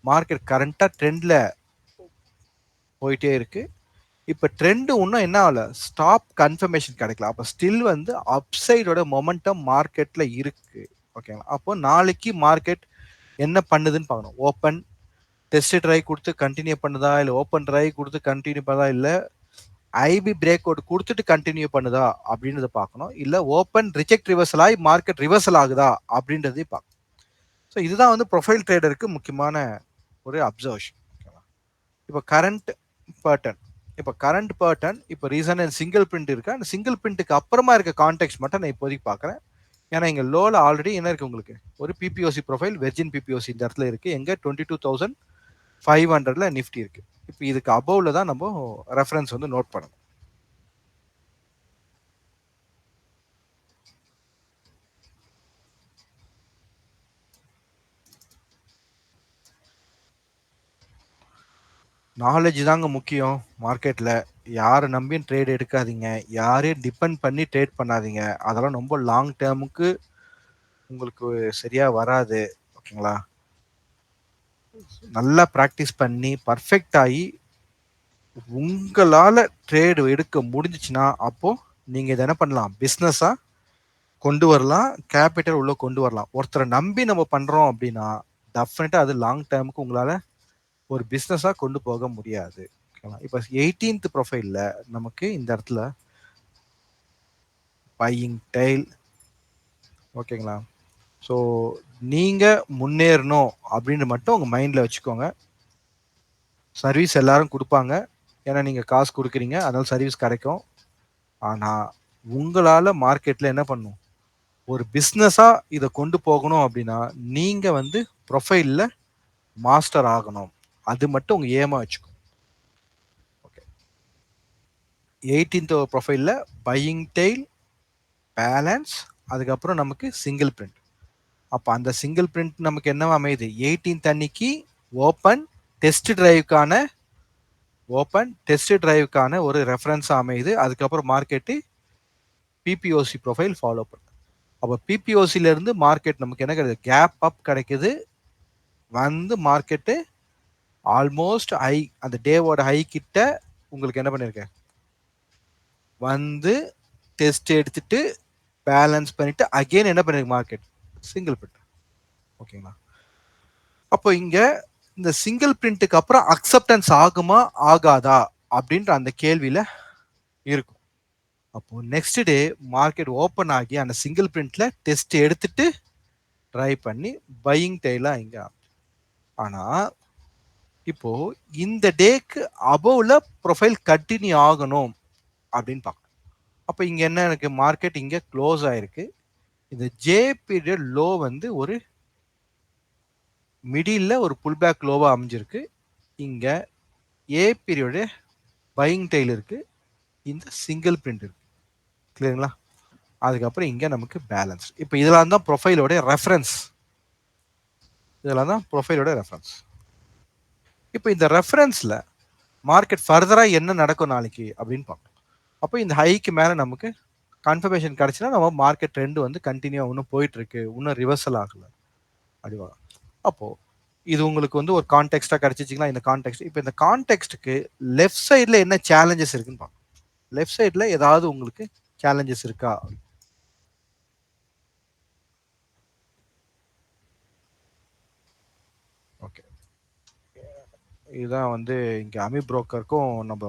மார்க்கெட் கரண்டா ட்ரெண்ட்ல போயிட்டே இருக்கு. இப்போ ட்ரெண்ட் இன்னும் என்ன ஆகல, ஸ்டாப் கன்ஃபர்மேஷன் கிடைக்கல. அப்போ ஸ்டில் வந்து அப்சைடோட மொமெண்டம் மார்க்கெட்ல இருக்கு. ஓகேங்களா? அப்போ நாளைக்கு மார்க்கெட் என்ன பண்ணுதுன்னு பார்க்கணும். ஓப்பன் டெஸ்ட் ட்ரை கொடுத்து கண்டினியூ பண்ணுதா, இல்லை ஓப்பன் ட்ரை கொடுத்து கண்டினியூ பண்ணுதா, இல்லை ஐபி பிரேக் அவுட் கொடுத்துட்டு கண்டினியூ பண்ணுதா அப்படின்றத பார்க்கணும். இல்லை ஓப்பன் ரிஜெக்ட் ரிவர்சல் ஆகி மார்க்கெட் ரிவர்சல் ஆகுதா அப்படின்றதையும் பார்க்கணும். ஸோ இதுதான் வந்து ப்ரொஃபைல் ட்ரேடருக்கு முக்கியமான ஒரு அப்சர்வேஷன். இப்போ கரண்ட் பேட்டர்ன் இப்போ ரீசன் சிங்கிள் பிரிண்ட் இருக்கு. அந்த சிங்கிள் பிரிண்ட்டுக்கு அப்புறமா இருக்க கான்டெக்ட் மட்டும் நான் இப்போதைக்கு பார்க்குறேன். ஏன்னா இங்கே லோவில் ஆல்ரெடி என்ன இருக்கு உங்களுக்கு, ஒரு பிபிஓசி ப்ரொஃபைல் வெர்ஜின் பிபிஓசி இந்த இடத்துல இருக்கு. எங்க 22,500ல நிஃப்டி இருக்கு. இப்போ இதுக்கு அபவ்ல தான் நம்ம ரெஃபரன்ஸ் வந்து நோட் பண்ணணும். நாலேஜ் தாங்க முக்கியம் மார்க்கெட்ல. யாரை நம்பியும் ட்ரேட் எடுக்காதீங்க, யாரையும் டிபெண்ட் பண்ணி ட்ரேட் பண்ணாதீங்க. அதெல்லாம் ரொம்ப லாங் டேர்முக்கு உங்களுக்கு சரியா வராது. ஓகேங்களா? நல்லா ப்ராக்டிஸ் பண்ணி பர்ஃபெக்ட் ஆகி உங்களால ட்ரேடு எடுக்க முடிஞ்சிச்சுன்னா அப்போ நீங்க இதை என்ன பண்ணலாம், பிஸ்னஸா கொண்டு வரலாம், கேபிட்டல் உள்ள கொண்டு வரலாம். ஒருத்தரை நம்பி நம்ம பண்றோம் அப்படின்னா டெஃபினட்டா அது லாங் டேர்முக்கு உங்களால ஒரு பிஸ்னஸா கொண்டு போக முடியாது. இப்போ 18th ப்ரொஃபைல்ல நமக்கு இந்த இடத்துல பையிங் டெய்ல். ஓகேங்களா? ஸோ நீங்க முன்னேறணும் அப்படின்னு மட்டும் உங்க மைண்ட்ல வச்சுக்கோங்க. சர்வீஸ் எல்லாரும் கொடுப்பாங்க, ஏன்னா நீங்க காசு கொடுக்குறீங்க, அதனால சர்வீஸ் கிடைக்கும். ஆனா உங்களால மார்க்கெட்ல என்ன பண்ணும், ஒரு பிஸ்னஸா இதை கொண்டு போகணும் அப்படின்னா நீங்க வந்து ப்ரொஃபைல்ல மாஸ்டர் ஆகணும். அது மட்டும் உங்க ஏமா வச்சுக்கோ. ஓகே. 18th ப்ரொஃபைல்ல பையிங் டெய்ல், பேலன்ஸ், அதுக்கப்புறம் நமக்கு சிங்கிள் பிரிண்ட். அப்போ அந்த சிங்கிள் பிரிண்ட் நமக்கு என்ன அமையுது, 18th அன்னைக்கு ஓப்பன் டெஸ்ட் டிரைவுக்கான ஒரு ரெஃபரன்ஸ் அமையுது. அதுக்கப்புறம் மார்க்கெட்டு பிபிஓசி ப்ரொஃபைல் ஃபாலோ பண்ணுது. அப்போ பிபிஓசில இருந்து மார்க்கெட் நமக்கு என்ன கிடைக்குது, கேப் அப் கிடைக்குது. வந்து மார்க்கெட்டு ஆல்மோஸ்ட் ஹை, அந்த டேவோட ஹை கிட்ட உங்களுக்கு என்ன பண்ணிருக்கேன், வந்து டெஸ்ட் எடுத்துட்டு பேலன்ஸ் பண்ணிட்டு அகைன் என்ன பண்ணிருக்கு மார்க்கெட், சிங்கிள் பிரிண்ட். ஓகேங்களா? அப்போ இங்க இந்த சிங்கிள் பிரிண்ட்டுக்கு அப்புறம் அக்செப்டன்ஸ் ஆகுமா ஆகாதா அப்படின்ற அந்த கேள்வியில இருக்கும். அப்போ நெக்ஸ்ட் டே மார்க்கெட் ஓப்பன் ஆகி அந்த சிங்கிள் பிரிண்ட்ல டெஸ்ட் எடுத்துட்டு ட்ரை பண்ணி பையிங் டெய்லா இங்க. ஆனா இப்போ இந்த டேக்கு அபவ்ல ப்ரொஃபைல் கண்டினியூ ஆகணும் அப்படின்னு பார்க்கணும். அப்போ இங்க என்ன இருக்கு, மார்க்கெட் இங்க க்ளோஸ் ஆயிருக்கு. இந்த ஜே பீரியட் லோ வந்து ஒரு மிடில் ஒரு புல் பேக் லோவா அமைஞ்சிருக்கு. இங்க ஏ பீரியட் பையிங் டெய்ல் இருக்கு, இந்த சிங்கிள் பிரிண்ட் இருக்கு. கிளியருங்களா? அதுக்கப்புறம் இங்க நமக்கு பேலன்ஸ். இப்போ இதெல்லாம் தான் ப்ரொஃபைலோட ரெஃபரன்ஸ். இதெல்லாம் தான் ப்ரொஃபைலோட ரெஃபரன்ஸ். இப்போ இந்த ரெஃபரன்ஸ்ல மார்க்கெட் ஃபர்தரா என்ன நடக்கும் நாளைக்கு அப்படின்னு பார்க்கணும். அப்போ இந்த ஹைக்கு மேல நமக்கு கன்ஃபர்மேஷன் கிடைச்சுன்னா நம்ம மார்க்கெட் ட்ரெண்ட் வந்து கண்டினியூ இன்னும் போயிட்டு இருக்கு, இன்னும் ரிவர்சல் ஆகல அப்படிவா. அப்போ இது உங்களுக்கு வந்து ஒரு கான்டெக்ஸ்டா கிடைச்சிச்சிங்களா. இந்த கான்டெக்ட், இப்போ இந்த கான்டெக்ஸ்டுக்கு லெஃப்ட் சைடில் என்ன சேலஞ்சஸ் இருக்குன்னு பார்க்கணும். லெஃப்ட் சைடில் ஏதாவது உங்களுக்கு சேலஞ்சஸ் இருக்கா? ஓகே. இதுதான் வந்து இங்கே அமி புரோக்கருக்கும் நம்ம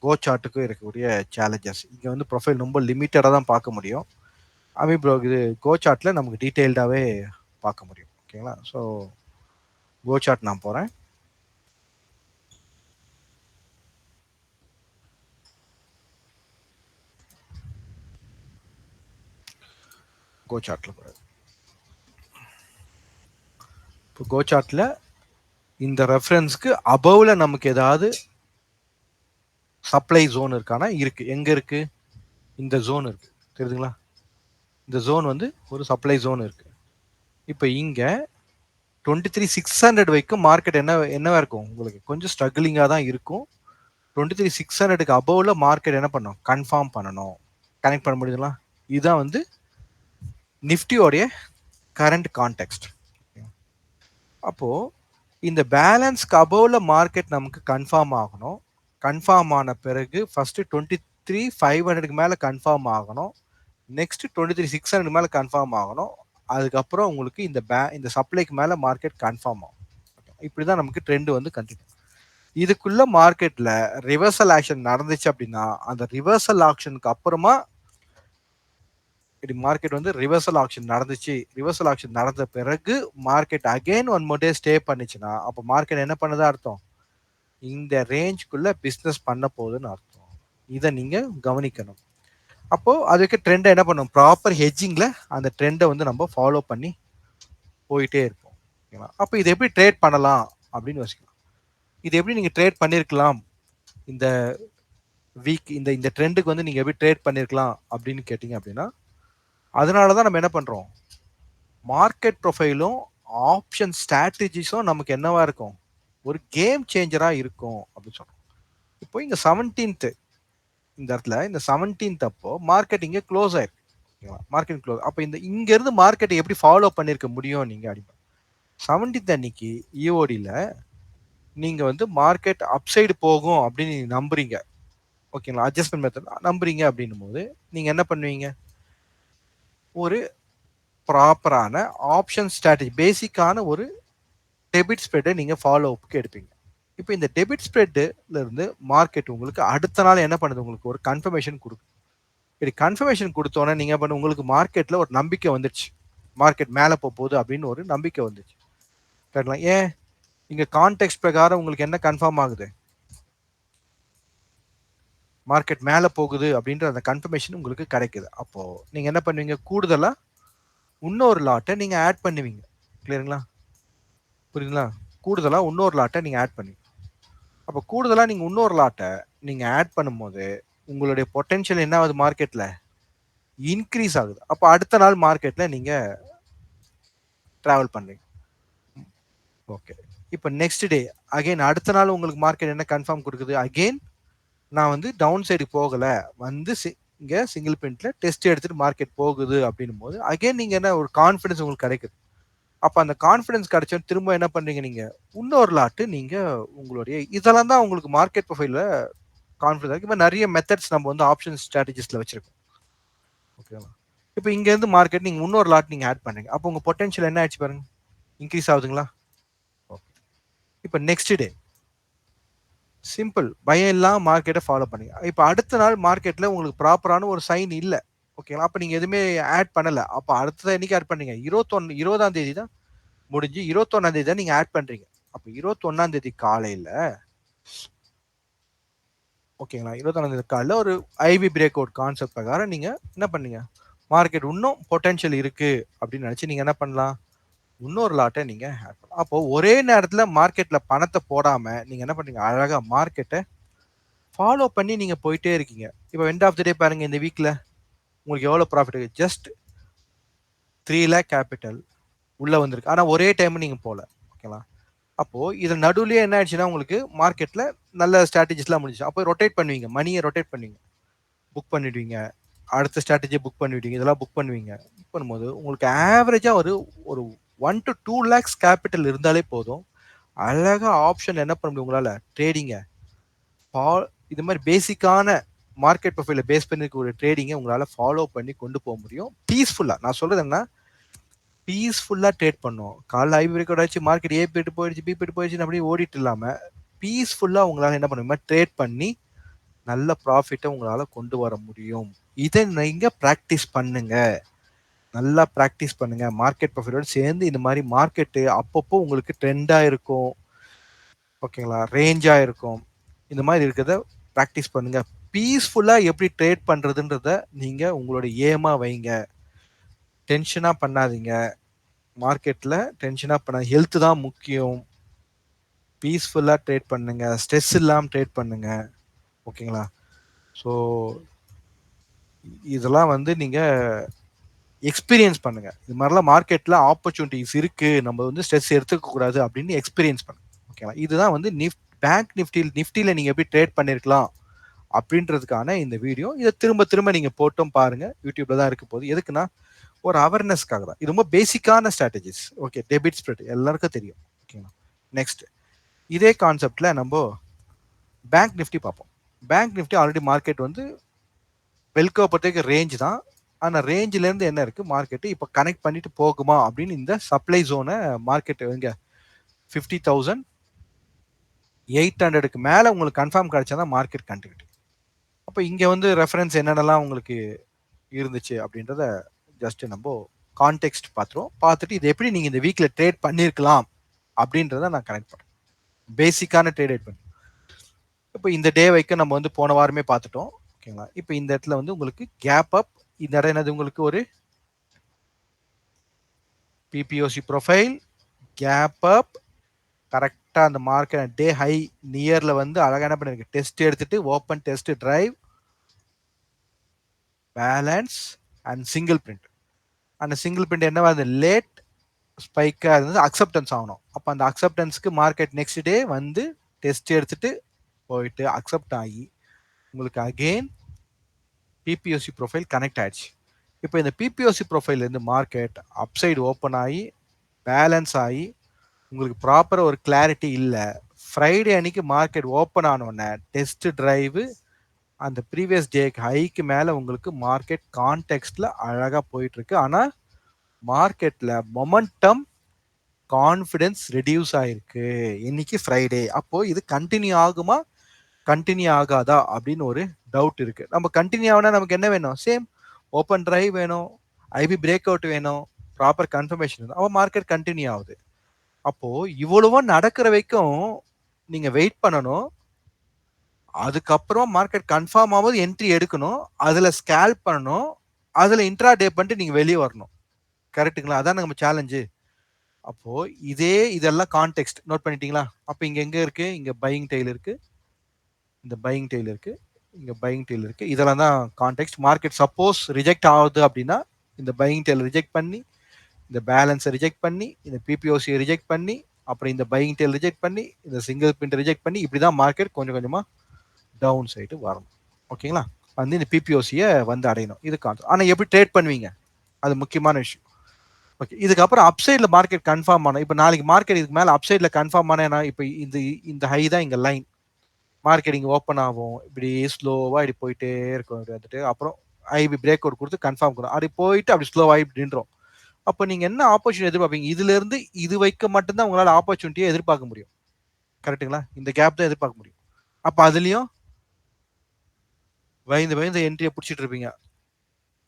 கோ சார்ட்டுக்கும் இருக்கக்கூடிய சேலஞ்சஸ். இங்கே வந்து ப்ரொஃபைல் ரொம்ப லிமிட்டடாக தான் பார்க்க முடியும். அமி ப்ரோ இது கோ சார்ட்டில் நமக்கு டீட்டெயில்டாகவே பார்க்க முடியும். ஓகேங்களா? ஸோ கோ சார்ட் நான் போகிறேன். கோ சார்ட்டில் போகிறேன். இப்போ கோ சார்ட்டில் இந்த ரெஃபரன்ஸ்க்கு அபவ்ல நமக்கு ஏதாவது சப்ளை ஜோன் இருக்கானா இருக்கு. எங்க இருக்கு? இந்த ஜோன் இருக்கு. தெரியுதுங்களா? இந்த ஜோன் வந்து ஒரு சப்ளை ஜோன் இருக்கு. இப்போ இங்க 23,600 வரைக்கும் மார்க்கெட் என்னவா இருக்கும்? உங்களுக்கு கொஞ்சம் ஸ்ட்ரகிளிங்கா தான் இருக்கும். 23,600க்கு அபவ்ல மார்க்கெட் என்ன பண்ணும்? கன்ஃபார்ம் பண்ணணும். கனெக்ட் பண்ண முடியுதுங்களா? இதுதான் வந்து நிஃப்டியோடைய கரண்ட் கான்டெக்ஸ்ட். அப்போ இந்த பேலன்ஸ்க்கு அபவ்ல மார்க்கெட் நமக்கு கன்ஃபார்ம் ஆகணும். கன்ஃபார்ம் ஆன பிறகு ஃபர்ஸ்ட் 23,500க்கு மேல கன்ஃபார்ம் ஆகணும். நெக்ஸ்ட் 23,600 மேல கன்ஃபார்ம் ஆகணும். அதுக்கப்புறம் உங்களுக்கு இந்த சப்ளைக்கு மேல மார்க்கெட் கன்ஃபார்ம் ஆகும். இப்படிதான் நமக்கு ட்ரெண்ட் வந்து கண்டினியூ. இதுக்குள்ள மார்க்கெட்ல ரிவர்சல் ஆக்ஷன் நடந்துச்சு அப்படின்னா அந்த ரிவர்சல் ஆக்ஷனுக்கு அப்புறமா மார்க்கெட் வந்து ரிவர்சல் ஆக்ஷன் நடந்துச்சு. ரிவர்சல் ஆக்ஷன் நடந்த பிறகு market again one more day stay பண்ணுச்சுன்னா அப்ப மார்க்கெட் என்ன பண்ணதா அர்த்தம்? இந்த ரேஞ்சுக்குள்ள பிசினஸ் பண்ண போகுதுன்னு அர்த்தம். இதை நீங்க கவனிக்கணும். அப்போ அதுக்கு ட்ரெண்டை என்ன பண்ணும்? ப்ராப்பர் ஹெட்ஜிங்ல அந்த ட்ரெண்டை வந்து நம்ம ஃபாலோ பண்ணி போயிட்டே இருப்போம். அப்போ இதை எப்படி ட்ரேட் பண்ணலாம் அப்படின்னு யோசிக்கலாம். இது எப்படி நீங்க ட்ரேட் பண்ணிருக்கலாம்? இந்த வீக் இந்த இந்த ட்ரெண்டுக்கு வந்து நீங்க எப்படி ட்ரேட் பண்ணிருக்கலாம் அப்படின்னு கேட்டீங்க அப்படின்னா, அதனாலதான் நம்ம என்ன பண்றோம்? மார்க்கெட் ப்ரொஃபைலும் ஆப்ஷன் ஸ்ட்ராட்டஜிஸும் நமக்கு என்னவா இருக்கும்? ஒரு கேம் சேஞ்சரா இருக்கும் அப்படின்னு சொல்றோம். இப்போ இங்க 17th இந்த இடத்துல இந்த 17th அப்போ மார்க்கெட் இங்க க்ளோஸ் ஆயிருக்கு. Market close. அப்ப இங்க இருந்து மார்க்கெட்டை எப்படி ஃபாலோ பண்ணிருக்க முடியும் நீங்க? 17th அன்னைக்கு இஓடில நீங்க வந்து மார்க்கெட் அப்சைடு போகும் அப்படின்னு நீங்க நம்புறீங்க. ஓகேங்களா? அட்ஜஸ்ட்மெண்ட் மெத்தட் நம்புறீங்க அப்படின்னும் போது நீங்க என்ன பண்ணுவீங்க? ஒரு ப்ராப்பரான ஆப்ஷன் ஸ்ட்ராட்டஜி பேசிக்கான ஒரு டெபிட் ஸ்ப்ரெட்டை நீங்க ஃபாலோ அப்க்கு எடுப்பீங்க. இப்போ இந்த டெபிட் ஸ்ப்ரெட்ல இருந்து மார்க்கெட் உங்களுக்கு அடுத்த நாள் என்ன பண்ணுது? உங்களுக்கு ஒரு கன்ஃபர்மேஷன் கொடுக்கும். இப்படி கன்ஃபர்மேஷன் கொடுத்தோன்னே நீங்க பண்ண உங்களுக்கு மார்க்கெட்ல ஒரு நம்பிக்கை வந்துடுச்சு. மார்க்கெட் மேலே போகுது அப்படின்னு ஒரு நம்பிக்கை வந்துச்சு. கேட்கலாம், ஏன்? இங்க கான்டெக்ட் பிரகாரம் உங்களுக்கு என்ன கன்ஃபார்ம் ஆகுது? மார்க்கெட் மேலே போகுது அப்படின்ற அந்த கன்ஃபர்மேஷன் உங்களுக்கு கிடைக்குது. அப்போ நீங்க என்ன பண்ணுவீங்க? கூடுதலா இன்னொரு லாட்டை நீங்க ஆட் பண்ணுவீங்க. கிளியருங்களா? புரியுதுங்களா? கூடுதலா இன்னொரு லாட்டை நீங்க ஆட் பண்ணுவீங்க. அப்போ கூடுதலா நீங்க இன்னொரு லாட்டை நீங்க ஆட் பண்ணும்போது உங்களுடைய பொட்டன்ஷியல் என்ன ஆகுது? மார்க்கெட்ல இன்க்ரீஸ் ஆகுது. அப்போ அடுத்த நாள் மார்க்கெட்ல நீங்க டிராவல் பண்றீங்க. ஓகே. இப்போ நெக்ஸ்ட் டே அகைன் அடுத்த நாள் உங்களுக்கு மார்க்கெட் என்ன கன்ஃபார்ம் கொடுக்குது? அகைன் நான் வந்து டவுன் சைடு போகல, வந்து இங்க சிங்கிள் பிரிண்ட்ல டெஸ்ட் எடுத்துட்டு மார்க்கெட் போகுது அப்படின்னும் போது அகைன் நீங்க என்ன ஒரு கான்ஃபிடன்ஸ் உங்களுக்கு கிடைக்குது. அப்ப அந்த கான்ஃபிடன்ஸ் கிடைச்ச திரும்ப என்ன பண்றீங்க? நீங்க இன்னொரு லாட்டு நீங்க உங்களுடைய இதெல்லாம் தான் உங்களுக்கு மார்க்கெட் ப்ரொஃபைல்ல கான்ஃபிடன்ஸ். இப்போ நிறைய மெத்தட்ஸ் நம்ம வந்து ஆப்ஷன் ஸ்ட்ராட்டஜிஸ்ட்ல வச்சிருக்கோம். ஓகேவா? இப்போ இங்க இருந்து மார்க்கெட் நீங்க இன்னொரு லாட் நீங்க ஆட் பண்றீங்க. அப்போ உங்க பொட்டன்ஷியல் என்ன ஆயிடுச்சு பாருங்க? இன்க்ரீஸ் ஆகுதுங்களா? ஓகே. இப்போ நெக்ஸ்ட் டே சிம்பிள் பயம் இல்லாம மார்க்கெட்டை ஃபாலோ பண்ணுங்க. இப்போ அடுத்த நாள் மார்க்கெட்ல உங்களுக்கு ப்ராப்பரான ஒரு சைன் இல்ல. ஓகேங்களா? அப்ப நீங்க எதுவுமே ஆட் பண்ணல. அப்ப அடுத்தது என்னைக்கு ஆட் பண்ணீங்க? 20ஆம் தேதி தான் முடிஞ்சு 21ஆம் தேதி தான் நீங்க ஆட் பண்றீங்க. அப்ப 21ஆம் தேதி காலையில ஓகேங்களா? 21ஆம் தேதி காலையில ஒரு ஐவி பிரேக் அவுட் கான்செப்ட் பிரகாரம் நீங்க என்ன பண்ணீங்க? மார்க்கெட் இன்னும் பொட்டன்ஷியல் இருக்கு அப்படின்னு நினைச்சு நீங்க என்ன பண்ணலாம்? இன்னொரு லாட்டை நீங்க ஆட் பண்ணலாம். அப்போ ஒரே நேரத்துல மார்க்கெட்ல பணத்தை போடாம நீங்க என்ன பண்றீங்க? அழகா மார்க்கெட்டை ஃபாலோ பண்ணி நீங்க போயிட்டே இருக்கீங்க. இப்போ எண்ட் ஆஃப் த டே பாருங்க, இந்த வீக்ல உங்களுக்கு எவ்வளவு ப்ராஃபிட் இருக்கு? ஜஸ்ட் 3 லேக் கேபிட்டல் உள்ள வந்திருக்கு. ஆனா ஒரே டைம் நீங்க போல. ஓகேங்களா? அப்போ இது நடுவுலயே என்ன ஆயிடுச்சுன்னா உங்களுக்கு மார்க்கெட்ல நல்ல ஸ்ட்ராட்டஜிஸ்லாம் முடிஞ்சுச்சு. அப்போ ரொட்டேட் பண்ணுவீங்க. மணியை ரொட்டேட் பண்ணுவீங்க. புக் பண்ணிடுவீங்க. அடுத்த ஸ்ட்ராட்டஜியை புக் பண்ணிடுவீங்க. இதெல்லாம் புக் பண்ணுவீங்க. புக் பண்ணும்போது உங்களுக்கு ஆவரேஜா ஒரு ஒரு 1 to 2 லேக்ஸ் கேபிட்டல் இருந்தாலே போதும். அழகா ஆப்ஷன் என்ன பண்ண முடியும் உங்களால? ட்ரேடிங்க இது மாதிரி பேசிக்கான மார்க்கெட் ப்ரொஃபைல பேஸ் பண்ணி ஒரு ட்ரேடிங்கை உங்களால ஃபாலோ பண்ணி கொண்டு போக முடியும். பீஸ்ஃபுல்லா. நான் சொல்றது என்ன? பீஸ்ஃபுல்லா ட்ரேட் பண்ணும். காலைல ஐவி ரெக்கார்ட் ஆச்சு, மார்க்கெட் ஏ போயிட்டு போயிடுச்சு, பி போயிட்டு போயிடுச்சு அப்படியே ஓடிட்டு இல்லாம பீஸ்ஃபுல்லா உங்களால என்ன பண்ணுவீங்க? ட்ரேட் பண்ணி நல்ல ப்ராஃபிட்டை உங்களால கொண்டு வர முடியும். இதை நீங்க பிராக்டிஸ் பண்ணுங்க. நல்லா பிராக்டிஸ் பண்ணுங்க. மார்க்கெட் ப்ரொஃபைலோட சேர்ந்து இந்த மாதிரி மார்க்கெட்டு அப்பப்போ உங்களுக்கு ட்ரெண்டா இருக்கும். ஓகேங்களா? ரேஞ்சா இருக்கும். இந்த மாதிரி இருக்கிறத பிராக்டிஸ் பண்ணுங்க. பீஸ்ஃபுல்லா எப்படி ட்ரேட் பண்றதுன்றத நீங்க உங்களோட ஏமா வைங்க. டென்ஷனா பண்ணாதீங்க. மார்க்கெட்ல டென்ஷனா பண்ண ஹெல்த் தான் முக்கியம். பீஸ்ஃபுல்லா ட்ரேட் பண்ணுங்க. ஸ்ட்ரெஸ் இல்லாம ட்ரேட் பண்ணுங்க. ஓகேங்களா? ஸோ இதெல்லாம் வந்து நீங்க எக்ஸ்பீரியன்ஸ் பண்ணுங்க. இது மாதிரிலாம் மார்க்கெட்ல ஆப்பர்ச்சுனிட்டிஸ் இருக்கு. நம்ம வந்து ஸ்ட்ரெஸ் எடுத்துக்க கூடாது அப்படின்னு எக்ஸ்பீரியன்ஸ் பண்ணுங்க. ஓகேவா? இதுதான் வந்து பேங்க் நிஃப்டில நீங்க எப்படி ட்ரேட் பண்ணிருக்கலாம் அப்படின்றதுக்கான இந்த வீடியோ. இதை திரும்ப திரும்ப நீங்க போட்டும் பாருங்க. யூடியூப்ல தான் இருக்க போகுது. எதுக்குன்னா ஒரு அவேர்னஸ்க்காக தான். இது ரொம்ப பேசிக்கான ஸ்ட்ராட்டஜிஸ். ஓகே, டெபிட் ஸ்ப்ரெட் எல்லாருக்கும் தெரியும். ஓகேங்களா? நெக்ஸ்ட் இதே கான்செப்ட்ல நம்ம பேங்க் நிஃப்டி பார்ப்போம். பேங்க் நிஃப்டி ஆல்ரெடி மார்க்கெட் வந்து வெல்கோ பொறுத்தவரைக்கும் ரேஞ்ச் தான். ஆனா ரேஞ்சில இருந்து என்ன இருக்கு மார்க்கெட் இப்ப கனெக்ட் பண்ணிட்டு போகுமா அப்படின்னு இந்த சப்ளை ஜோனை மார்க்கெட் எங்க 50,800க்கு மேல உங்களுக்கு கன்ஃபார்ம் கிடைச்சாதான் மார்க்கெட் கண்டினியூ. அப்ப இங்க வந்து ரெஃபரன்ஸ் என்னென்னலாம் உங்களுக்கு இருந்துச்சு அப்படின்றத ஜஸ்ட் நம்ம கான்டெக்ட் பார்த்துருவோம். பார்த்துட்டு இது எப்படி நீங்க இந்த வீக்ல ட்ரேட் பண்ணிருக்கலாம் அப்படின்றத நான் கனெக்ட் பண்றேன். பேசிக்கான ட்ரேட் பண்ணி இப்போ இந்த டே வைக்க நம்ம வந்து போன வாரமே பார்த்துட்டோம். ஓகேங்களா? இப்போ இந்த இடத்துல வந்து உங்களுக்கு கேப் அப், இந்த இடம் என்னது உங்களுக்கு ஒரு பிபிஓசி ப்ரொஃபைல், கேப் அப், கரெக்டா அந்த மார்க்கெட் டே ஹை நியர்ல வந்து அழகா என்ன பண்ணிருக்கு டெஸ்ட் எடுத்துட்டு open test drive balance and single print. அந்த சிங்கிள் பிரிண்ட் என்னவா இருந்தது லேட் ஸ்பைக்கா இருந்தது, அக்செப்டன்ஸ் ஆகணும். அப்போ அந்த அக்செப்டன்ஸ்க்கு மார்க்கெட் நெக்ஸ்ட் டே வந்து டெஸ்ட் எடுத்துட்டு போயிட்டு அக்செப்ட் ஆகி உங்களுக்கு அகெயின் பிபிஓசி ப்ரொஃபைல் கனெக்ட் ஆயிடுச்சு. இப்போ இந்த பிபிஓசி ப்ரொஃபைல் இருந்து மார்க்கெட் அப்சைடு ஓப்பன் ஆகி பேலன்ஸ் ஆகி உங்களுக்கு ப்ராப்பர் ஒரு கிளாரிட்டி இல்லை. ஃப்ரைடே அன்னைக்கு மார்க்கெட் ஓப்பன் ஆனோடனே டெஸ்ட் டிரைவ் அந்த ப்ரீவியஸ் டேக்கு ஹைக்கு மேலே உங்களுக்கு மார்க்கெட் கான்டெக்ட்ல அழகாக போயிட்டு இருக்கு. ஆனால் மார்க்கெட்ல மொமெண்டம் கான்ஃபிடன்ஸ் ரெடியூஸ் ஆயிருக்கு இன்னைக்கு ஃப்ரைடே. அப்போ இது கண்டினியூ ஆகுமா கண்டினியூ ஆகாதா அப்படின்னு ஒரு டவுட் இருக்கு. நம்ம கண்டினியூ ஆகுனா நமக்கு என்ன வேணும்? சேம் ஓப்பன் டிரைவ் வேணும், ஐபி பிரேக் அவுட் வேணும், ப்ராப்பர் கன்ஃபர்மேஷன் வேணும். அப்போ மார்க்கெட் கண்டினியூ ஆகுது. அப்போ இவ்வளவும் நடக்கிற வரைக்கும் நீங்க வெயிட் பண்ணணும். அதுக்கப்புறம் மார்க்கெட் கன்ஃபார்ம் ஆகும்போது என்ட்ரி எடுக்கணும், அதுல ஸ்கேல்ப் பண்ணணும், அதுல இன்ட்ரா டே பண்ணிட்டு நீங்க வெளியே வரணும். கரெக்ட்டுங்களா? அதான் நம்ம சேலஞ்சு. அப்போ இதெல்லாம் கான்டெக்ட் நோட் பண்ணிட்டீங்களா? அப்ப இங்க எங்க இருக்கு? இங்க பையிங் டெய்ல் இருக்கு, இந்த பையிங் டெய்ல் இருக்கு, இங்க பையிங் டெய்ல் இருக்கு. இதெல்லாம் தான் கான்டெக்ட். மார்க்கெட் சப்போஸ் ரிஜெக்ட் ஆகுது அப்படின்னா இந்த பையிங் டெய்ல் ரிஜெக்ட் பண்ணி, இந்த பேலன்ஸை ரிஜெக்ட் பண்ணி, இந்த பிபிஓசியை ரிஜெக்ட் பண்ணி, அப்புறம் இந்த பையிங் டெய்ல் ரிஜெக்ட் பண்ணி, இந்த சிங்கிள் பிரிண்ட் ரிஜெக்ட் பண்ணி, இப்படிதான் மார்க்கெட் கொஞ்சம் கொஞ்சமா டவுன் சைடு வரணும். ஓகேங்களா? வந்து இந்த பிபிஓசியை வந்து அடையணும். இது கான்செப்ட். ஆனா எப்படி ட்ரேட் பண்ணுவீங்க? அது முக்கியமான விஷயம். ஓகே, இதுக்கப்புறம் அப்சைட்ல மார்க்கெட் கன்ஃபார்ம் ஆனா, இப்போ நாளைக்கு மார்க்கெட் இதுக்கு மேல அப்சைட்ல கன்ஃபார்ம் ஆனா, இப்போ இந்த இந்த ஹை தான் இங்க லைன். மார்க்கெட் இங்க ஓப்பன் ஆகும், இப்படி ஸ்லோவா இப்படி போயிட்டே இருக்கும். வந்துட்டு அப்புறம் ஐபி பிரேக் அவுட் கொடுத்து கன்ஃபார்ம் கொடுக்கும். அப்படி போயிட்டு அப்படி ஸ்லோவா இப்படி நின்றோம். அப்போ நீங்க என்ன ஆப்பர்ச்சுனிட்டி எதிர்பார்ப்பீங்க? இதுல இருந்து இது வைக்க மட்டும்தான் உங்களால ஆப்பர்ச்சுனிட்டியை எதிர்பார்க்க முடியும். கரெக்ட்டுங்களா? இந்த கேப் தான் எதிர்பார்க்க முடியும். அப்ப அதுலயும் பயந்து பயந்து என்ட்ரியை பிடிச்சிட்டு இருப்பீங்க.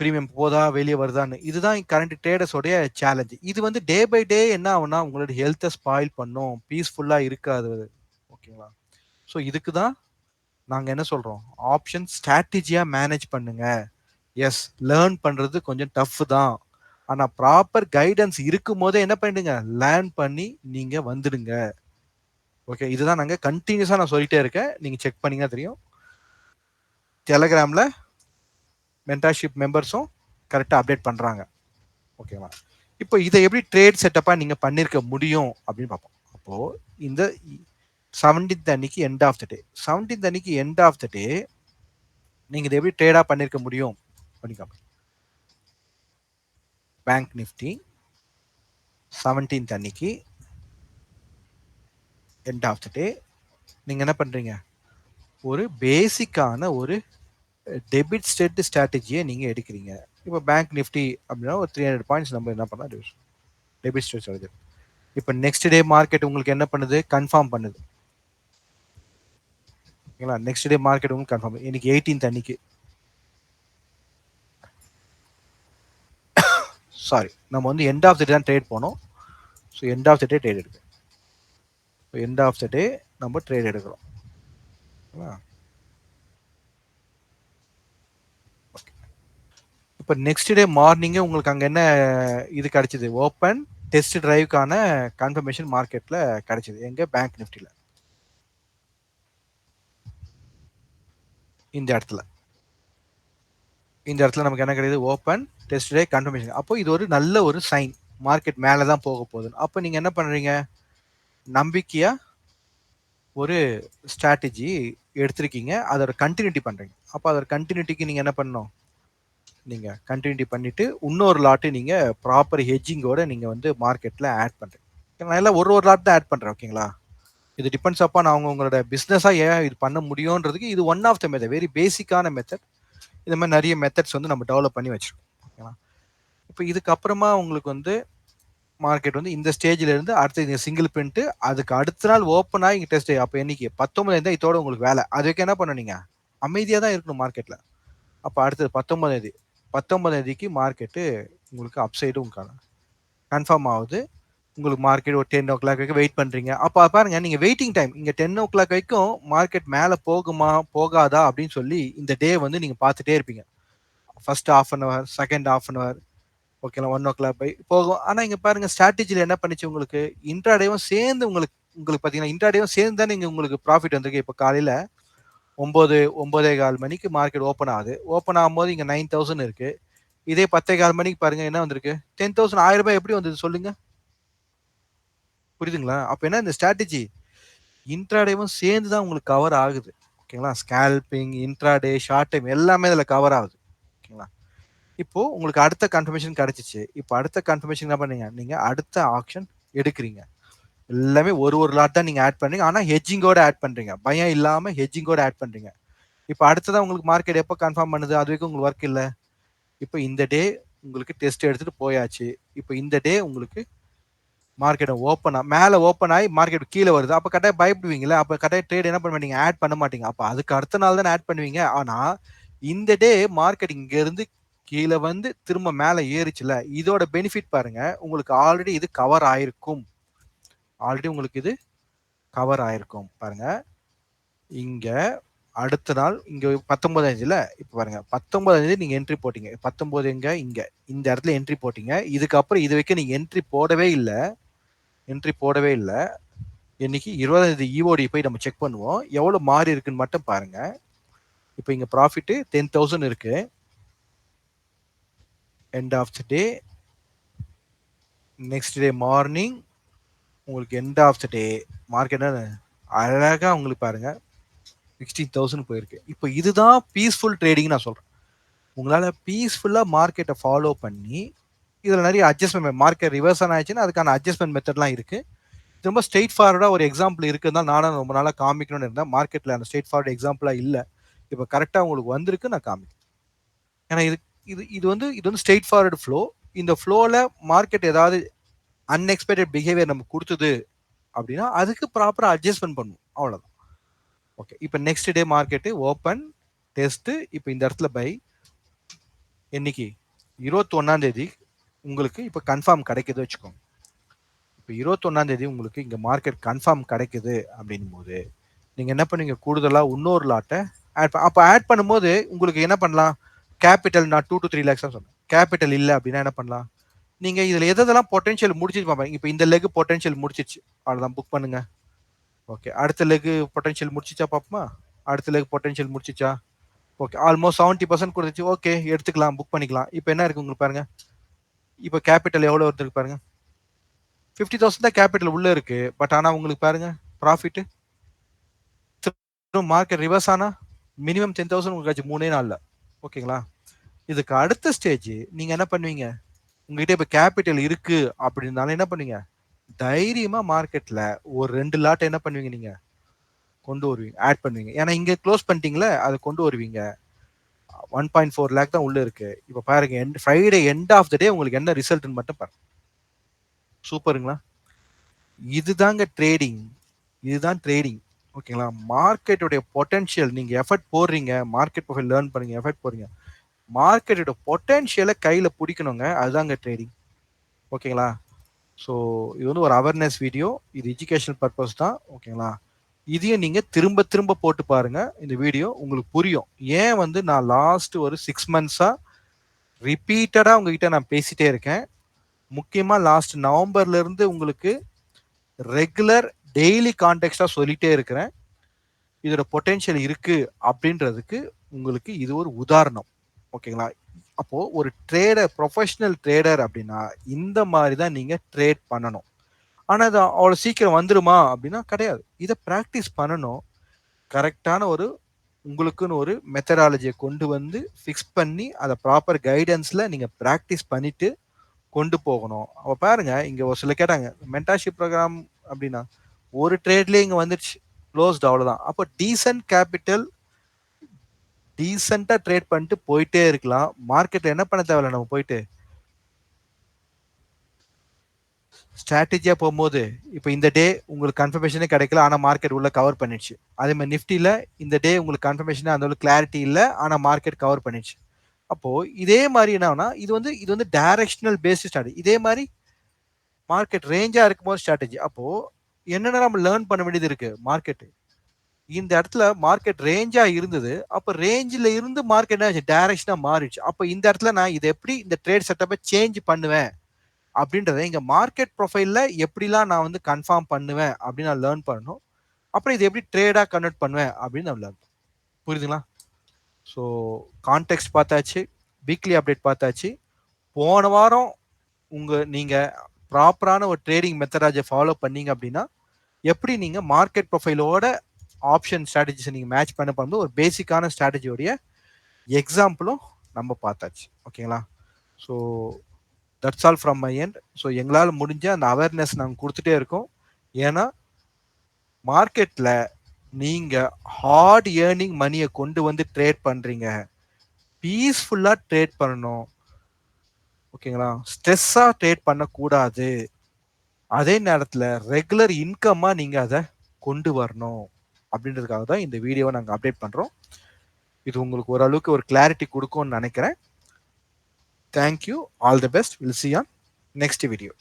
பிரீமியம் போதா வெளியே வருதான்னு. இதுதான் கரண்ட் ட்ரேடர்ஸோடைய சேலஞ்ச். இது வந்து டே பை டே என்ன ஆகும்னா உங்களோட ஹெல்த்தை ஸ்பாயில் பண்ணும், பீஸ்ஃபுல்லா இருக்காது. ஓகேங்களா? ஸோ இதுக்கு தான் நாங்க என்ன சொல்றோம்? ஆப்ஷன் ஸ்ட்ராட்டஜியா மேனேஜ் பண்ணுங்க. எஸ், லேர்ன் பண்றது கொஞ்சம் டஃப் தான். ஆனா ப்ராப்பர் கைடன்ஸ் இருக்கும் போதே என்ன பண்ணிடுங்க, லேர்ன் பண்ணி நீங்க வந்துடுங்க. ஓகே, இதுதான் நாங்க கண்டினியூஸா நான் சொல்லிட்டே இருக்கேன். நீங்க செக் பண்ணீங்கன்னா தெரியும். டெலகிராம்ல மென்டர்ஷிப் மெம்பர்ஸும் கரெக்டாக அப்டேட் பண்றாங்க. ஓகேவா? இப்போ இதை எப்படி ட்ரேட் செட்டப்பா நீங்க பண்ணிருக்க முடியும் அப்படின்னு பார்ப்போம். அப்போ இந்த 17th அன்னைக்கு end of the day, 17th அன்னைக்கு எண்ட் ஆஃப் த டே நீங்க இதை எப்படி ட்ரேடா பண்ணிருக்க முடியும் பண்ணிக்காம பேங்க் நிஃப்டி 17th அன்னைக்கு எண்ட் ஆஃப் த டே நீங்க என்ன பண்றீங்க? ஒரு பேசிக்கான ஒரு டெபிட் ஸ்டெட் ஸ்ட்ராட்டஜியை நீங்க எடுக்கிறீங்க. இப்போ பேங்க் நிஃப்டி அப்படின்னா ஒரு 300 பாயிண்ட்ஸ் நம்ம என்ன பண்ணலாம் டெபிட் ஸ்டெட் ஸ்ட்ராட்டஜி. இப்போ நெக்ஸ்ட் டே மார்க்கெட் உங்களுக்கு என்ன பண்ணுது? கன்ஃபார்ம் பண்ணுது. ஓகேங்களா? நெக்ஸ்ட் டே மார்க்கெட் உங்களுக்கு கன்ஃபார்ம். இன்னைக்கு 18th அன்னைக்கு சாரி, நம்ம வந்து எண்ட் ஆஃப் த டே தான் ட்ரேட் போனோம். So end of the day trade எடுக்கும். எண்ட் ஆஃப் த டே நம்ம ட்ரேட் எடுக்கிறோம். இப்போ நெக்ஸ்ட் டே மார்னிங்கே உங்களுக்கு அங்கே என்ன இது கிடைச்சிது? ஓப்பன் டெஸ்ட் டிரைவ்க்கான கன்ஃபர்மேஷன் மார்க்கெட்டில் கிடைச்சிது. எங்க பேங்க் நிஃப்டியில். இந்த இடத்துல இந்த இடத்துல நமக்கு என்ன கிடையாது? ஓப்பன், டெஸ்ட் டே, கன்ஃபர்மேஷன். அப்போ இது ஒரு நல்ல ஒரு சைன். மார்க்கெட் மேல தான் போக போகுதுன்னு. அப்போ நீங்க என்ன பண்றீங்க? நம்பிக்கையா ஒரு ஸ்ட்ராட்டஜி எடுத்திருக்கீங்க. அதோட கன்டினியூட்டி பண்றீங்க. அப்போ அதோட கன்டினியூட்டிக்கு நீங்க என்ன பண்ணணும்? நீங்க கன்டினியூட்டி பண்ணிட்டு இன்னொரு லாட் நீங்க ப்ராப்பர் ஹெட்ஜிங்கோட நீங்க வந்து மார்க்கெட்ல ஆட் பண்றீங்க. நான் எல்லாம் ஒரு லாட் தான் ஆட் பண்றேன். ஓகேங்களா? இது டிபெண்ட்ஸ் அப்பான் அவங்க உங்களோட பிசினஸா ஏன் இது பண்ண முடியும்ன்றதுக்கு இது one of the method. Very பேசிக்கான மெத்தட். இந்த மாதிரி நிறைய மெத்தட்ஸ் வந்து நம்ம டெவலப் பண்ணி வச்சிருக்கோம். ஓகேங்களா? இப்போ இதுக்கப்புறமா உங்களுக்கு வந்து மார்க்கெட் வந்து இந்த ஸ்டேஜ்ல இருந்து அடுத்து இந்த சிங்கிள் பிரிண்ட் அதுக்கு அடுத்த நாள் ஓப்பன் ஆகி இங்க டெஸ்ட் அப்போ என்னைக்கு 19 தான் இதோட உங்களுக்கு வேலை. அது வரைக்கும் என்ன பண்ணுவீங்க? அமைதியா தான் இருக்கணும் மார்க்கெட்ல. அப்போ அடுத்தது 19 தேதி 19 தேதிக்கு மார்க்கெட்டு உங்களுக்கு அப்சைடு உங்களுக்கு கன்ஃபார்ம் ஆகுது. உங்களுக்கு மார்க்கெட் ஒரு 10 ஓ கிளாக் வரைக்கும் வெயிட் பண்றீங்க. அப்போ பாருங்க நீங்க வெயிட்டிங் டைம் இங்க 10 ஓ கிளாக் வரைக்கும் மார்க்கெட் மேல போகுமா போகாதா அப்படின்னு சொல்லி இந்த டே வந்து நீங்க பார்த்துட்டே இருப்பீங்க. First half an hour, second half an hour, ஓகேங்களா? 1 ஓ கிளாக் பை போகும். ஆனா இங்க பாருங்க ஸ்ட்ராட்டஜில என்ன பண்ணுச்சு உங்களுக்கு? இன்ட்ராடேவும் சேர்ந்து உங்களுக்கு உங்களுக்கு பார்த்தீங்கன்னா இன்ட்ராடேவும் சேர்ந்து தான் நீங்க உங்களுக்கு ப்ராஃபிட் வந்திருக்கு. இப்போ காலையில 9 9:15 மணிக்கு மார்க்கெட் ஓப்பன் ஆகுது. ஓப்பன் ஆகும்போது இங்க 9000 இருக்கு. இதே 10:15 மணிக்கு பாருங்க என்ன வந்திருக்கு? 10,000 ₹1000 எப்படி வந்தது சொல்லுங்க? புரியுதுங்களா? அப்ப என்ன இந்த ஸ்ட்ராட்டஜி இன்ட்ராடேவும் சேர்ந்து தான் உங்களுக்கு கவர் ஆகுது. ஓகேங்களா? ஸ்கேல்பிங், இன்ட்ராடே, ஷார்ட் டைம் எல்லாமே இதுல கவர் ஆகுது. ஓகேங்களா? இப்போ உங்களுக்கு அடுத்த கன்ஃபர்மேஷன் கிடைச்சிச்சு. இப்போ அடுத்த கன்ஃபர்மேஷன் என்ன பண்ணீங்க? நீங்க அடுத்த ஆக்ஷன் எடுக்கிறீங்க. எல்லாமே ஒரு லாட் தான் நீங்க ஆட் பண்றீங்க. ஆனா ஹெட்ஜிங்கோட ஆட் பண்றீங்க. பயம் இல்லாம ஹெட்ஜிங்கோட ஆட் பண்றீங்க. இப்போ அடுத்ததா உங்களுக்கு மார்க்கெட் எப்போ கன்ஃபார்ம் பண்ணுது? அது வரைக்கும் உங்களுக்கு ஒர்க் இல்ல. இப்போ இந்த டே உங்களுக்கு டெஸ்ட் எடுத்துட்டு போயாச்சு. இப்போ இந்த டே உங்களுக்கு மார்க்கெட் மேல ஓப்பன் ஆகி மார்க்கெட் கீழே வருது. அப்ப கட்டாயம் பயப்படுவீங்கல்ல. அப்ப கட்டாயம் ட்ரேட் என்ன பண்ண மாட்டீங்க? ஆட் பண்ண மாட்டீங்க. அப்ப அதுக்கு அடுத்த நாள் தானே ஆட் பண்ணுவீங்க. ஆனா இந்த டே மார்க்கெட் இங்க இருந்து கீழ வந்து திரும்ப மேல ஏறிச்சுல. இதோட பெனிஃபிட் பாருங்க. உங்களுக்கு ஆல்ரெடி இது கவர் ஆயிருக்கும். ஆல்ரெடி உங்களுக்கு இது கவர் ஆயிருக்கும். பாருங்க. இங்க அடுத்த நாள் இங்க 19 இப்ப பாருங்க 19 நீங்க என்ட்ரி போட்டீங்க. 19 எங்க? இங்க. இந்த இடத்துல என்ட்ரி போட்டீங்க. இதுக்கப்புறம் இது வரைக்கும் நீங்க என்ட்ரி போடவே இல்ல. என்ட்ரி போடவே இல்ல. இன்னைக்கு 20 ஈஓடி போய் நம்ம செக் பண்ணுவோம். எவ்வளவு மாறி இருக்குன்னு மட்டும் பாருங்க. இப்போ இங்க ப்ராஃபிட் 10,000 இருக்கு. End of the day next day morning உங்களுக்கு end of the day market அழகா உங்களுக்கு பாருங்க 16,000 போயிருக்கு. இப்போ இதுதான் பீஸ்ஃபுல் ட்ரேடிங் நான் சொல்றேன். உங்களால பீஸ்ஃபுல்லா மார்க்கெட்டை ஃபாலோ பண்ணி இதுல நிறைய அட்ஜஸ்ட்மெண்ட் மார்க்கெட் ரிவர்ஸ் ஆச்சுன்னா அதுக்கான அட்ஜஸ்ட்மெண்ட் மெத்தட்லாம் இருக்கு. ரொம்ப ஸ்ட்ரெயிட் ஃபார்வர்டா ஒரு எக்ஸாம்பிள் இருக்குன்னு தான் நானும் ரொம்ப நாளா காமிக்கணும்னு இருந்தேன். மார்க்கெட்ல அந்த ஸ்ட்ரெயிட் ஃபார்வர்ட் எக்ஸாம்பிளா இல்ல. இப்போ கரெக்டா உங்களுக்கு வந்திருக்கு நான் காமிக்கிறேன். ஏன்னா இது இது இது வந்து ஸ்ட்ரெயிட் ஃபார்வர்டு ஃப்ளோ. இந்த ஃப்ளோல மார்க்கெட் ஏதாவது அன்எக்ஸ்பெக்டட் பிஹேவியர் நமக்கு கொடுத்தது அப்படின்னா அதுக்கு ப்ராப்பரா அட்ஜஸ்ட்மெண்ட் பண்ணும். அவ்வளவுதான். ஓகே. இப்போ next day market open test இப்போ இந்த இடத்துல பை என்னைக்கு 21 தேதி உங்களுக்கு இப்போ கன்ஃபார்ம் கிடைக்குது வச்சுக்கோங்க. இப்போ 21 தேதி உங்களுக்கு இங்க மார்க்கெட் கன்ஃபார்ம் கிடைக்குது அப்படின்னும் போது நீங்க என்ன பண்ணுவீங்க? கூடுதலா இன்னொரு லாட்டை அப்ப ஆட் பண்ணும்போது உங்களுக்கு என்ன பண்ணலாம்? கேபிட்டல் நான் 2 to 3 lakhs தான் சொன்னேன். கேபிட்டல் இல்ல அப்படின்னா என்ன பண்ணலாம்? நீங்க இதுல எதெல்லாம் பொட்டன்ஷியல் முடிச்சிட்டு பாப்பீங்க. இப்போ இந்த லெக் பொட்டன்ஷியல் முடிச்சிருச்சு. அவ்வளவுதான் புக் பண்ணுங்க. ஓகே. அடுத்த லெக் பொட்டன்ஷியல் முடிச்சிச்சா பாப்போமா? அடுத்த லெக் பொட்டன்ஷியல் முடிச்சிச்சா? ஓகே. ஆல்மோஸ்ட் 70% கொடுத்துச்சு. ஓகே எடுத்துக்கலாம் புக் பண்ணிக்கலாம். இப்போ என்ன இருக்கு உங்களுக்கு பாருங்க. இப்போ கேபிட்டல் எவ்வளவு வருது பாருங்க. 50,000 தான் கேபிட்டல் உள்ள இருக்கு. பட் ஆனா உங்களுக்கு பாருங்க ப்ராஃபிட் மார்க்கெட் ரிவர்ஸ் ஆனா மினிமம் 10,000 உங்களுக்கு 3 நாள்ல. ஓகேங்களா? இதுக்கு அடுத்த ஸ்டேஜ் நீங்க என்ன பண்ணுவீங்க? உங்ககிட்ட இப்ப கேபிட்டல் இருக்கு அப்படின்னாலும் என்ன பண்ணுவீங்க? தைரியமா மார்க்கெட்ல ஒரு 2 லாட் என்ன பண்ணுவீங்க நீங்க? கொண்டு வருவீங்க. ஆட் பண்ணுவீங்க. ஏன்னா இங்க க்ளோஸ் பண்ணிட்டீங்கல்ல, அத கொண்டு வருவீங்க. 1.4 லேக் தான் உள்ள இருக்கு. இப்ப பாருங்க ஃப்ரைடே எண்ட் ஆஃப் த டே உங்களுக்கு என்ன ரிசல்ட்னு மட்டும் பாருங்க. சூப்பருங்களா? இதுதாங்க ட்ரேடிங். இதுதான் ட்ரேடிங். ஓகேங்களா? மார்க்கெட்டுடைய பொட்டன்ஷியல் நீங்க எஃபர்ட் போடுறீங்க. மார்க்கெட் ப்ரொஃபைல் லேர்ன் பண்ணீங்க. எஃபர்ட் போடுறீங்க. மார்க்கெட்டோட பொட்டன்ஷியலை கையில பிடிக்கணுங்க. அதுதாங்க ட்ரேடிங். ஓகேங்களா? ஸோ இது வந்து ஒரு அவேர்னஸ் வீடியோ. இது எஜுகேஷனல் பர்பஸ் தான். ஓகேங்களா? இதையும் நீங்க திரும்ப திரும்ப போட்டு பாருங்க. இந்த வீடியோ உங்களுக்கு புரியும். ஏன் வந்து நான் லாஸ்ட் ஒரு 6 மந்த்ஸா ரிப்பீட்டடா உங்ககிட்ட நான் பேசிட்டே இருக்கேன். முக்கியமா லாஸ்ட் நவம்பர்ல இருந்து உங்களுக்கு ரெகுலர் டெய்லி கான்டெக்ஸ்டா சொல்லிட்டே இருக்கிறேன். இதோட பொட்டன்ஷியல் இருக்கு அப்படின்றதுக்கு உங்களுக்கு இது ஒரு உதாரணம். ஓகேங்களா? அப்போ ஒரு ட்ரேடர், ப்ரொஃபஷனல் ட்ரேடர் அப்படின்னா இந்த மாதிரி தான் நீங்க ட்ரேட் பண்ணணும். ஆனா அது அவ்வளவு சீக்கிரம் வந்துருமா அப்படின்னா கிடையாது. இதை பிராக்டிஸ் பண்ணணும். கரெக்டான ஒரு உங்களுக்குன்னு ஒரு மெத்தடாலஜியை கொண்டு வந்து ஃபிக்ஸ் பண்ணி அதை ப்ராப்பர் கைடன்ஸ்ல நீங்க பிராக்டிஸ் பண்ணிட்டு கொண்டு போகணும். அப்ப பாருங்க, இங்க ஒரு சில கேட்டாங்க மென்டார்ஷிப் ப்ரோக்ராம் அப்படின்னா ஒரு ட்ரேட்லயே இங்க வந்துருச்சு, க்ளோஸ்ட், அவ்வளவுதான். அப்போ டீசன்ட் கேபிட்டல், டீசெண்டா ட்ரேட் பண்ணிட்டு போயிட்டே இருக்கலாம். மார்க்கெட்ல என்ன பண்ண தேவையில்ல, நம்ம போயிட்டு ஸ்ட்ராட்டஜியா போகும்போது இப்போ இந்த டே உங்களுக்கு கன்ஃபர்மேஷனே கிடைக்கல, ஆனா மார்க்கெட் உள்ள கவர் பண்ணிடுச்சு. அதே மாதிரி நிஃப்டில இந்த டே உங்களுக்கு கன்ஃபர்மேஷன் அந்த அளவுக்கு கிளாரிட்டி இல்லை, ஆனா மார்க்கெட் கவர் பண்ணிடுச்சு. அப்போ இதே மாதிரி என்னன்னா இது வந்து டைரக்ஷனல் பேஸ்ட் ஸ்ட்ராட்டஜி. இதே மாதிரி மார்க்கெட் ரேஞ்சா இருக்கும்போது ஸ்ட்ராட்டஜி. அப்போ என்னென்ன நம்ம லேர்ன் பண்ண வேண்டியது இருக்கு. மார்க்கெட் இந்த இடத்துல மார்க்கெட் ரேஞ்சா இருந்தது, அப்ப ரேஞ்சில இருந்து மார்க்கெட் என்ன ஆச்சு, டைரக்ஷனா மாறிடுச்சு. அப்ப இந்த இடத்துல நான் இதை எப்படி இந்த ட்ரேட் செட்டப்பை சேஞ்ச் பண்ணுவேன் அப்படின்றத இங்க மார்க்கெட் ப்ரொஃபைல்ல எப்படிலாம் நான் வந்து கன்ஃபார்ம் பண்ணுவேன் அப்படின்னு நான் லேர்ன் பண்ணணும். அப்புறம் இதை எப்படி ட்ரேடா கன்வெர்ட் பண்ணுவேன் அப்படின்னு நான் லேர்ன். புரியுதுங்களா? ஸோ கான்டெக்ட் பார்த்தாச்சு, வீக்லி அப்டேட் பார்த்தாச்சு. போன வாரம் நீங்க ப்ராப்பரான ஒரு ட்ரேடிங் மெத்தடாஜை ஃபாலோ பண்ணீங்க அப்படின்னா எப்படி நீங்க மார்க்கெட் ப்ரொஃபைலோட ஆப்ஷன் ஸ்ட்ராட்டஜிஸை நீங்க மேட்ச் பண்ண பண்ணும்போது ஒரு பேசிக்கான ஸ்ட்ராட்டஜியோடைய எக்ஸாம்பிளும் நம்ம பார்த்தாச்சு. ஓகேங்களா? So that's all from my end. So எங்களால் முடிஞ்ச அந்த அவேர்னஸ் நாங்கள் கொடுத்துட்டே இருக்கோம். ஏன்னா மார்க்கெட்ல நீங்க ஹார்ட் ஏர்னிங் மணியை கொண்டு வந்து ட்ரேட் பண்றீங்க. பீஸ்ஃபுல்லா ட்ரேட் பண்ணணும். ஓகேங்களா? ஸ்ட்ரெஸ்ஸா ட்ரேட் பண்ணக்கூடாது. அதே நேரத்தில் ரெகுலர் இன்கம்மா நீங்க அதை கொண்டு வரணும் அப்படின்றதுக்காக தான் இந்த வீடியோவை நாங்கள் அப்டேட் பண்றோம். இது உங்களுக்கு ஓரளவுக்கு ஒரு கிளாரிட்டி கொடுக்கும்னு நினைக்கிறேன். Thank you, all the best. Will see on next video.